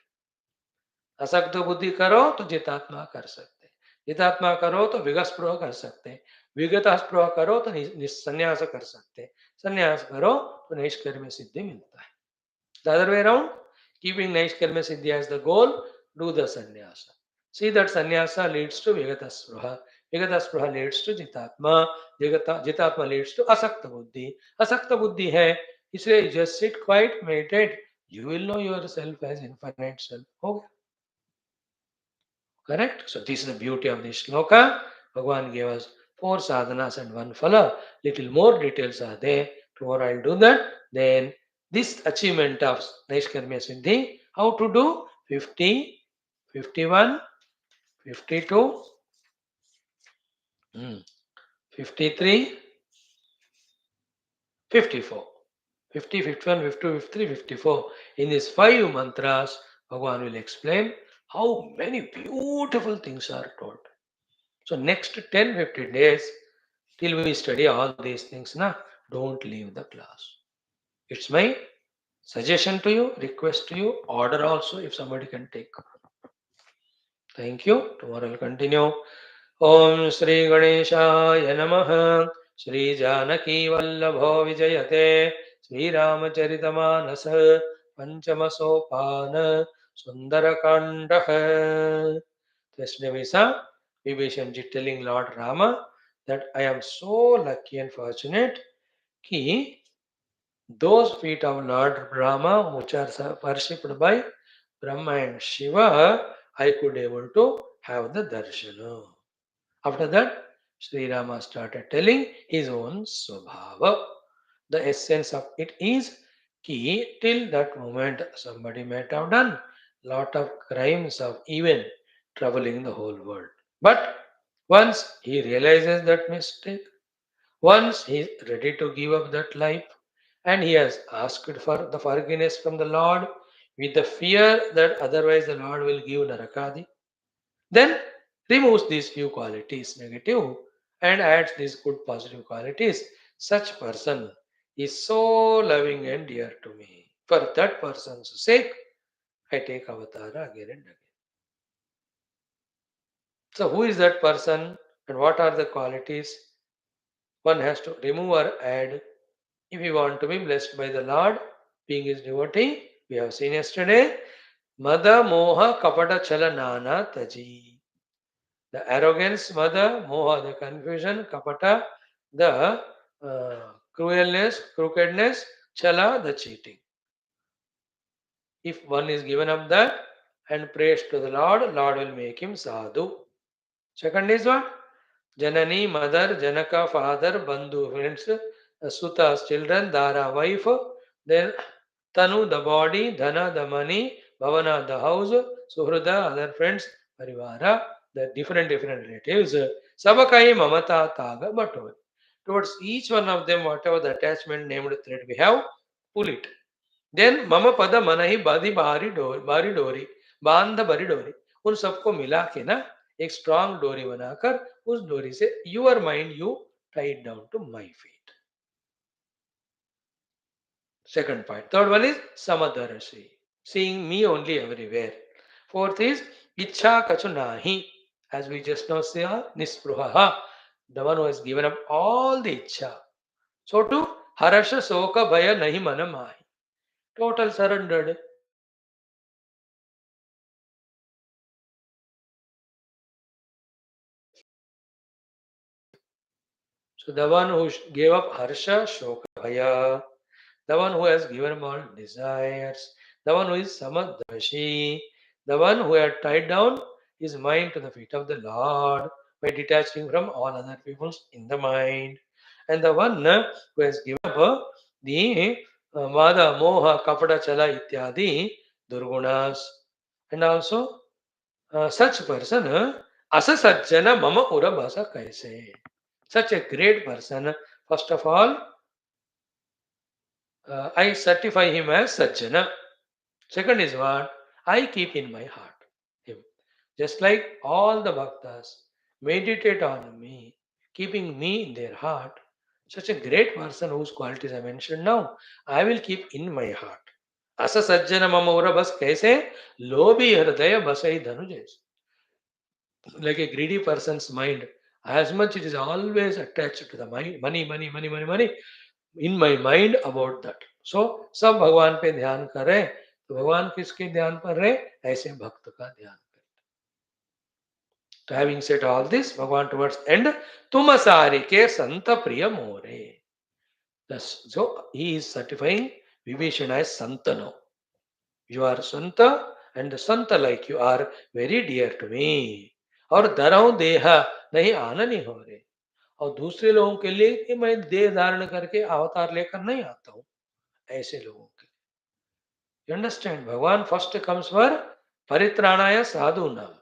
असक्त बुद्धि करो तो जितात्मा कर सकते, जितात्मा करो तो विगस्पृह कर सकते, विगत स्पृह करो तो संन्यास कर सकते, संन्यास करो तो नैष्कर्म्य सिद्धि मिलता है. The other way around, keeping naiskirma siddhi as the goal, do the sannyasa. See that sannyasa leads to vigata spruha leads to jitatma, jitatma leads to asakta buddhi hai, इसलिए just sit quiet, meditate, you will know yourself as infinite self. Okay. Correct? So this is the beauty of this shloka. Bhagavan gave us 4 sadhanas and 1 phala. Little more details are there. Tomorrow I'll do that. Then this achievement of Naishkarmya Siddhi, how to do? 50, 51, 52, 53, 54. 50, 51, 52, 53, 54. In these 5 mantras, Bhagavan will explain how many beautiful things are told. So next 10, 15 days, till we study all these things, don't leave the class. It's my suggestion to you, request to you, order also if somebody can take. Thank you. Tomorrow I'll continue. Om Shri Ganeshaya Namaha. Shri Janaki Vallabho Vijayate. Shri Ramacharitamanasa. Panchama Sopana. Sundara Kandaha. Yesterday we saw Vibhishanji telling Lord Rama that I am so lucky and fortunate कि those feet of Lord Rama which are worshipped by Brahma and Shiva, I could able to have the darshana. After that, Sri Rama started telling his own Swabhava. The essence of it is कि till that moment somebody might have done lot of crimes of even troubling the whole world. But once he realizes that mistake, once he is ready to give up that life, and he has asked for the forgiveness from the Lord with the fear that otherwise the Lord will give Narakadi, then removes these few qualities, negative, and adds these good positive qualities. Such person is so loving and dear to me. For that person's sake, I take avatara again and again. So, who is that person and what are the qualities? One has to remove or add if you want to be blessed by the Lord, being his devotee. We have seen yesterday, Mada Moha Kapata Chala Nana Taji. The arrogance, Mada, Moha, the confusion, Kapata, the cruelness, crookedness, Chala, the cheating. If one is given up that and prays to the Lord, Lord will make him sadhu. Second is what? Janani, mother, Janaka, father, Bandhu, friends, Suta's children, Dara, wife, then Tanu, the body, Dhana, the money, Bhavana, the house, Suhrada, other friends, Parivara, the different relatives, Sabakai, Mamata, Taga, Bhattovi. Towards each one of them, whatever the attachment named thread we have, pull it. Then Mama Pada Manahi Badi Bari Dori, Banda Bari Dori. उन सबको मिला के ना एक strong डोरी बनाकर उस डोरी से your mind you tied down to my feet. Second point. Third one is Samadarasi, seeing me only everywhere. Fourth is Ichha Kachunahi, as we just now saw, Nispruhaha, the one who has given up all the Ichha. So to Harasha Soka Bhaya Nahi Manamahi, total surrendered. So the one who gave up Harsha, Shoka, Bhaya, the one who has given up all desires, the one who is Samadrashi, the one who had tied down his mind to the feet of the Lord by detaching from all other peoples in the mind, and the one who has given up the Mada, Moha, Kapada, Chala, Ityadi, Durgunas, and also such person, Asa Sajjana Mama Urabhasa Kaise. Such a great person, first of all, I certify him as Sajjana. Second is what? I keep in my heart him. Just like all the bhaktas meditate on me, keeping me in their heart. Such a great person whose qualities I mentioned now, I will keep in my heart. Asa Sajjana Mama Urabhas Kaise? Lobhi Hridaya Basai Dhanujas. Like a greedy person's mind, as much it is always attached to the money in my mind about that. So सब भगवान पे ध्यान करें तो भगवान किसके ध्यान पर रहे, ऐसे भक्त का ध्यान करें. तो having said all this, भगवान towards end, तुम सारे के संत प्रिय मोरे. Thus, so he is certifying Vibhishana as Santa now. You are Santa and the santa like you are very dear to me. और धरऊं देह नहीं आननी हो रे, और दूसरे लोगों के लिए कि मैं देह धारण करके अवतार लेकर नहीं आता हूं, ऐसे लोगों के लिए। You understand? भगवान फर्स्ट कम्स फॉर परित्राणाय साधु नाम,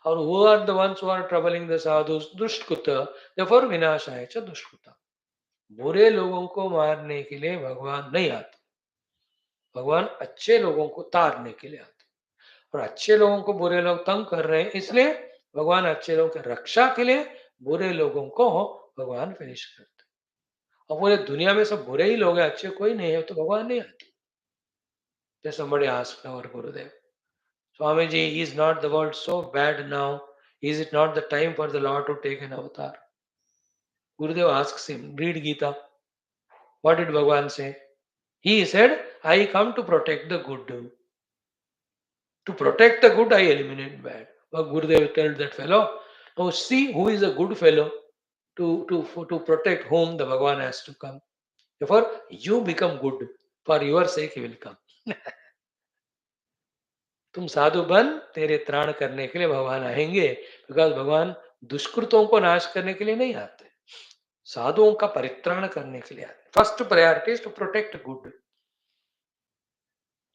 और who are the ones who are troubling the sadhus? दुष्कृत, therefore विनाशाय च दुष्कृता। बुरे लोगों को मारने के लिए भगवान नहीं आते, भगवान अच्छे लोगों को तारने के लिए आते। और अच्छे लोगों को बुरे लोग तंग कर रहे हैं, इसलिए भगवान अच्छे लोगों की रक्षा के लिए बुरे लोगों को भगवान फिनिश करते। और पूरे दुनिया में सब बुरे ही लोग हैं, अच्छे कोई नहीं है, तो भगवान नहीं आते। Then somebody asked our Gurudev, Swamiji, is not the world so bad now? Is it not the time for the Lord to take an avatar? Gurudev asks him, read Geeta. What did Bhagavan say? He said, I come to protect the good. To protect the good, I eliminate bad. But Gurudev told that fellow, now see who is a good fellow to protect whom the Bhagavan has to come. Therefore, you become good. For your sake, he will come. तुम साधु बन, तेरे त्राण करने के लिए भगवान आएंगे। Because भगवान दुष्कृतों को नाश करने के लिए नहीं आते, साधुओं का परित्राण करने के लिए आते। First priority is to protect good,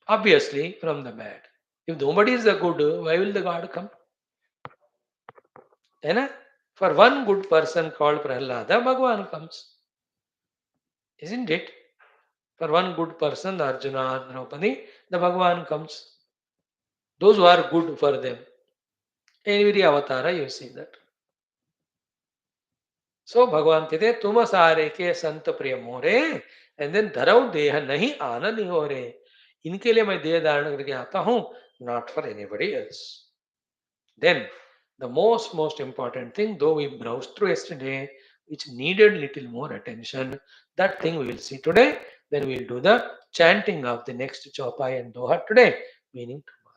obviously from the bad. If nobody is the good, why will the god come? है ना? For one good person called Prahlad, भगवान comes, isn't it? For one good person, Arjuna, Draupadi, the Bhagavan comes. Those who are good for them. Every avatar, you see that. So भगवान कहते तुम सारे के संत प्रिय मोरे, and then धरऊ देह नहीं आनंद हो रे, इनके लिए मैं देह धारण करके आता हूं, not for anybody else. Then the most important thing, though we browsed through yesterday, which needed little more attention, that thing we will see today. Then we will do the chanting of the next Chaupai and Doha today, meaning tomorrow.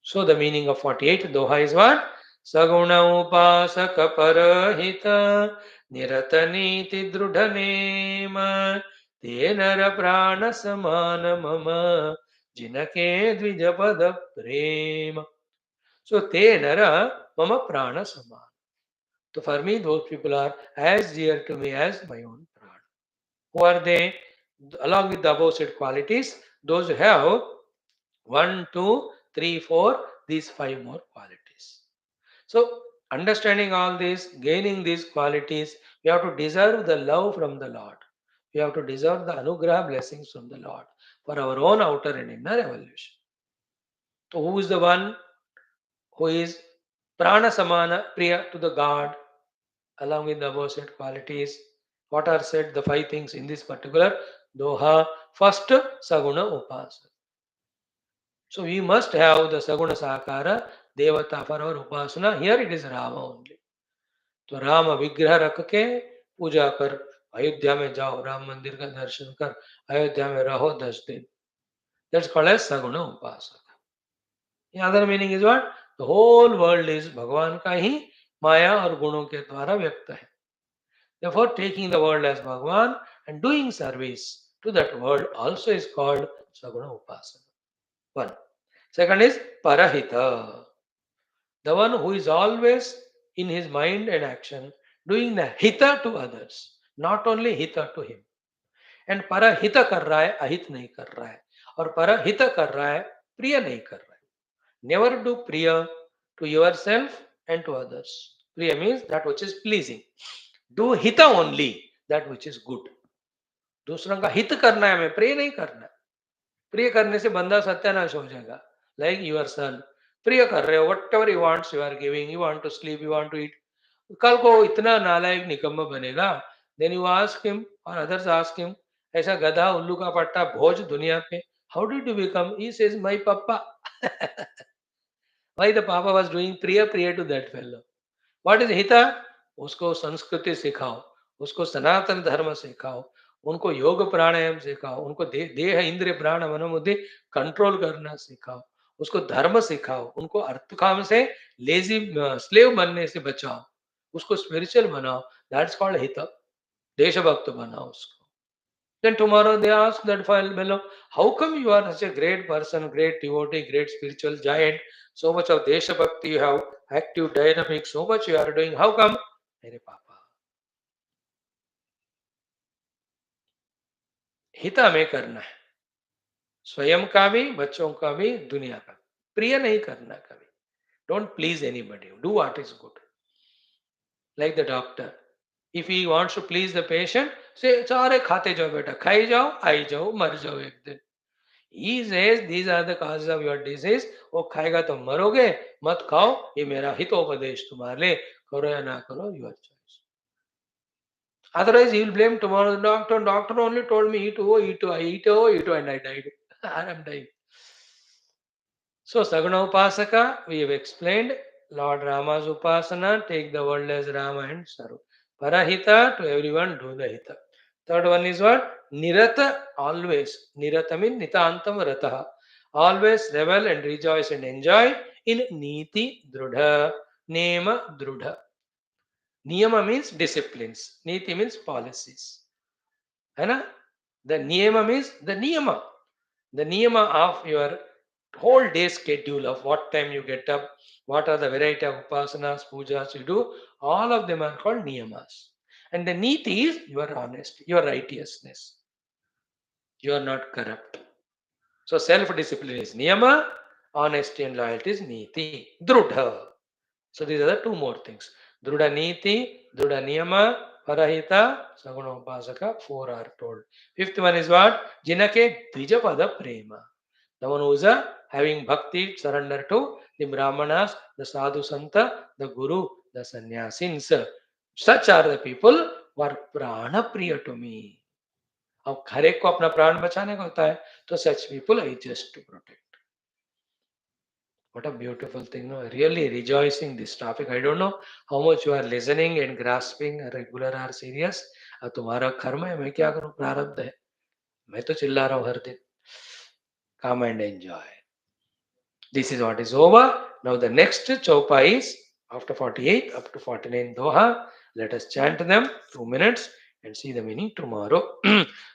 So the meaning of 48th Doha is what? Saguna upasaka parahita nirata niti drudhanema tenara prana samana mama jinake dvijapada prema. So te nara mama prana saman. So for me, those people are as dear to me as my own prana. Who are they? Along with the above said qualities, those who have 1, 2, 3, 4, these 5 more qualities. So understanding all this, gaining these qualities, we have to deserve the love from the Lord. We have to deserve the anugraha blessings from the Lord for our own outer and inner evolution. So who is the one who is prana samana, priya to the God, along with the above said qualities? What are said, the 5 things in this particular Doha? First, Saguna Upasana. So we must have the Saguna Sakara Devata for our Upasana. Here it is Rama only. तो राम विग्रह रख के पूजा कर, अयोध्या में जाओ, राम मंदिर का दर्शन कर, अयोध्या में रहो 10 दिन. That's called as Saguna Upasana. The other meaning is what? The whole world is भगवान का ही माया और गुणों के द्वारा व्यक्त है. Therefore, taking the world as Bhagavan and doing service to that world also is called Saguna Upasana. One. Second is Parahita. The one who is always in his mind and action doing the hita to others, not only hita to him. And parahita कर रहा है, अहित नहीं कर रहा है, और परहित कर रहा है, प्रिय नहीं कर रहा है. Never do priya to yourself and to others. Priya means that which is pleasing. Do hita only, that which is good. दूसरों का हित करना है, हमें प्रिय नहीं करना. प्रिय करने से बंदा सत्यानाश हो जाएगा. Like your son, प्रिय कर रहे हो, whatever he wants you are giving, you want to sleep, you want to eat. कल को इतना नालायक निकम्मा बनेगा, then you ask him or others ask him, ऐसा गधा उल्लू का पट्टा भोज दुनिया पे, how did you become? He says, my papa. Why the papa was doing priya to that fellow? What is hita? उसको संस्कृति सिखाओ, उसको सनातन धर्म सिखाओ, उनको योग प्राणायाम सिखाओ, उनको देह इंद्रिय प्राण मनोबुद्धि कंट्रोल करना सिखाओ, उसको धर्म सिखाओ, उनको अर्थ काम से लेजी स्लेव बनने से बचाओ, उसको स्पिरिचुअल बनाओ. दैट्स कॉल्ड हित. देशभक्त बनाओ उसको. Then tomorrow they ask that file below, how come you are such a great person, great devotee, great spiritual giant, so much of Desha Bhakti you have, active, dynamic, so much you are doing, how come? Mere Papa, हित हमें करना है, स्वयं का भी, बच्चों का भी, दुनिया का भी। प्रिय नहीं करना कभी। Don't please anybody. Do what is good. Like the doctor. If he wants to please the patient, say, सारे खाते जाओ बेटा, खाई जाओ, आई जाओ, मर जाओ एक दिन। He says these are the causes of your disease. वो खाएगा तो मरोगे, मत खाओ, ये मेरा हितोपदेश तुम्हारे लिए, करो या ना करो, your choice. Otherwise, he will blame tomorrow the doctor. Doctor only told me eat, I eat, and I died. I am dying. So, Saguna Upasaka, we have explained Lord Rama's Upasana, take the world as Rama and Saru. Parahita, to everyone, do the Hita. Third one is what? Nirata, always. Nirata means Nitantam Rataha. Always revel and rejoice and enjoy in Niti Drudha, Nema Drudha. Niyama means disciplines. Niti means policies. Hai the Niyama means the Niyama. The Niyama of your whole day schedule of what time you get up, what are the variety of upasanas, pujas you do, all of them are called niyamas. And the niti is your honesty, your righteousness. You are not corrupt. So self-discipline is niyama, honesty and loyalty is niti. Drudha. So these are the two more things. Drudha niti, drudha niyama, parahita, saguna upasaka, four are told. Fifth one is what? Jinake dvijapada prema. The one who is having bhakti, surrender to the Brahmanas, the Sadhu Santa, the Guru, the Sannyasins. Such are the people who are prana priya to me. अब हर एक को अपना प्राण बचाने का होता है, तो such people I just to protect. What a beautiful thing, no? Really rejoicing this topic. I don't know how much you are listening and grasping, regular or serious. अब तुम्हारा कर्म है, मैं क्या करूं, प्रारब्ध है, मैं तो चिल्ला रहा हूं हर दिन. Come and enjoy. This is what is over. Now the next chopa is after 48 up to 49 Doha. Let us chant them 2 minutes and see the meaning tomorrow.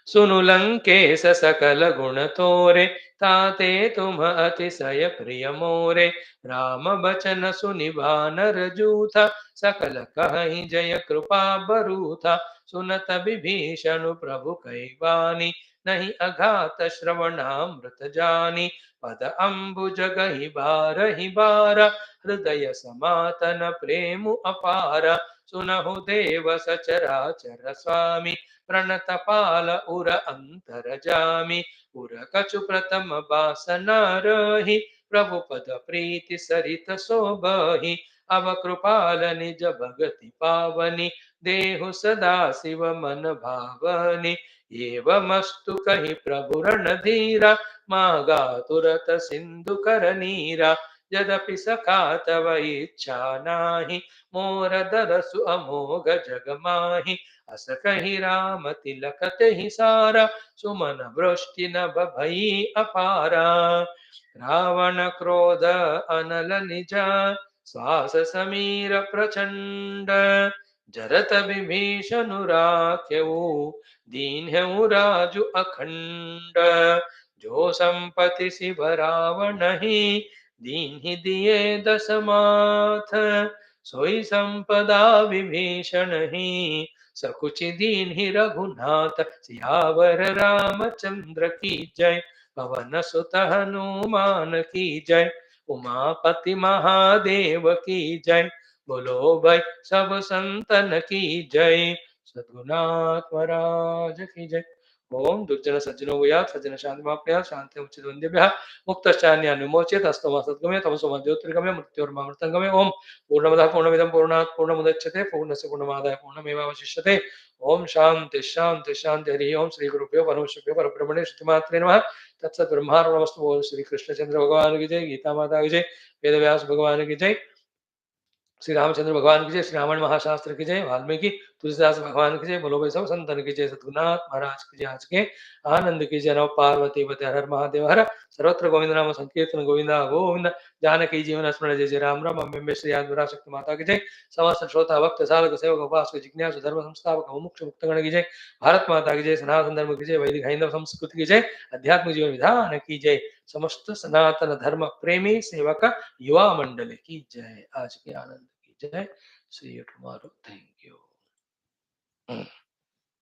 Sunulanke sakala gunatore tate tum atisaya priyamore Rama bachana sunibana rajuta sakala kahi jaya kripa baruta sunata vibhishanu prabhu kaivani nahi aghata shravanamrita jani पद अम्बुज गहि बार हृदय समातन प्रेम अपार सुनहु देव सचराचर स्वामी प्रणत पाल उर अंतर जामी उर कछु प्रथम बासना रही प्रभु पद प्रीति सरित सोबहि अब कृपाल निज भगति पावनी देहु सदा शिव मन भावनी एवमस्तु कहि प्रभु रणधीरा मागा तुरत सिंधु कर नीरा यद्यपि सखा तव इच्छा नाही मोर दरसु अमोघ जग माहि अस कहि राम तिलकत ही सारा सुमन वृष्टि नभ भई अपारा रावण क्रोध अनल निज श्वास समीर प्रचंड जरत विभीषण राख्यऊ दीन्हु राजु अखंड जो संपति शिव रावण ही दीन्हि दिए दशमाथ सोई संपदा विभीषण ही सकुचि दीन्हि रघुनाथ सियावर रामचंद्र की जय पवन सुत हनुमान की जय उमापति महादेव की जय बोलो भाई सब संतन की जय सद्गुरुनाथ महाराज की जय ओम दुर्जन सज्जनो भूयात् सज्जन शांतिमाप्नुयात् शांति उच्चैः वन्द्येभ्यः मुक्तश्चान्यान्विमोचयेत् अस्तमसद्गमय तमसो ज्योतिर्गमय मृत्योर्मामृतंगमय ओम पूर्णमदः पूर्णमिदं पूर्णात् पूर्णमुदच्यते पूर्णस्य पूर्णमादाय पूर्णमेवावशिष्यते ओम शांति शांति शांति हरि ओम श्री गुरुभ्यो परमेश्वरो परब्रह्मणे श्रुतिमात्रे नमः तत्सत् ब्रह्मार्पणमस्तु ओम श्री कृष्णचंद्र भगवान की जय गीता माता की जय वेदव्यास भगवान की जय श्री रामचंद्र भगवान की जय श्री रामायण महाशास्त्र की जय वाल्मीकि तुलसीदास भगवान की जय, बोलो भाई सब संतन की जय, सद्गुरुनाथ महाराज की जय, आज के आनंद की जय। नव पार्वती पते हर हर महादेव हर, सर्वत्र गोविंद नाम संकीर्तन गोविंदा गोविंद। जानकी जीवन स्मरण जय जय राम राम। अम्बे श्री आदिवरा शक्ति माता की जय। समस्त श्रोता भक्त साधक सेवक उपासक जिज्ञासु धर्म संस्थापक मुमुक्ष मुक्तगण की जय। भारत माता की जय, सनातन धर्म की जय, वैदिक हैंदव संस्कृति की जय, अध्यात्म जीवन विधान की जय, समस्त सनातन धर्म प्रेमी सेवक युवा मंडल की जय। आज के आनंद की जय। See you tomorrow. Thank you.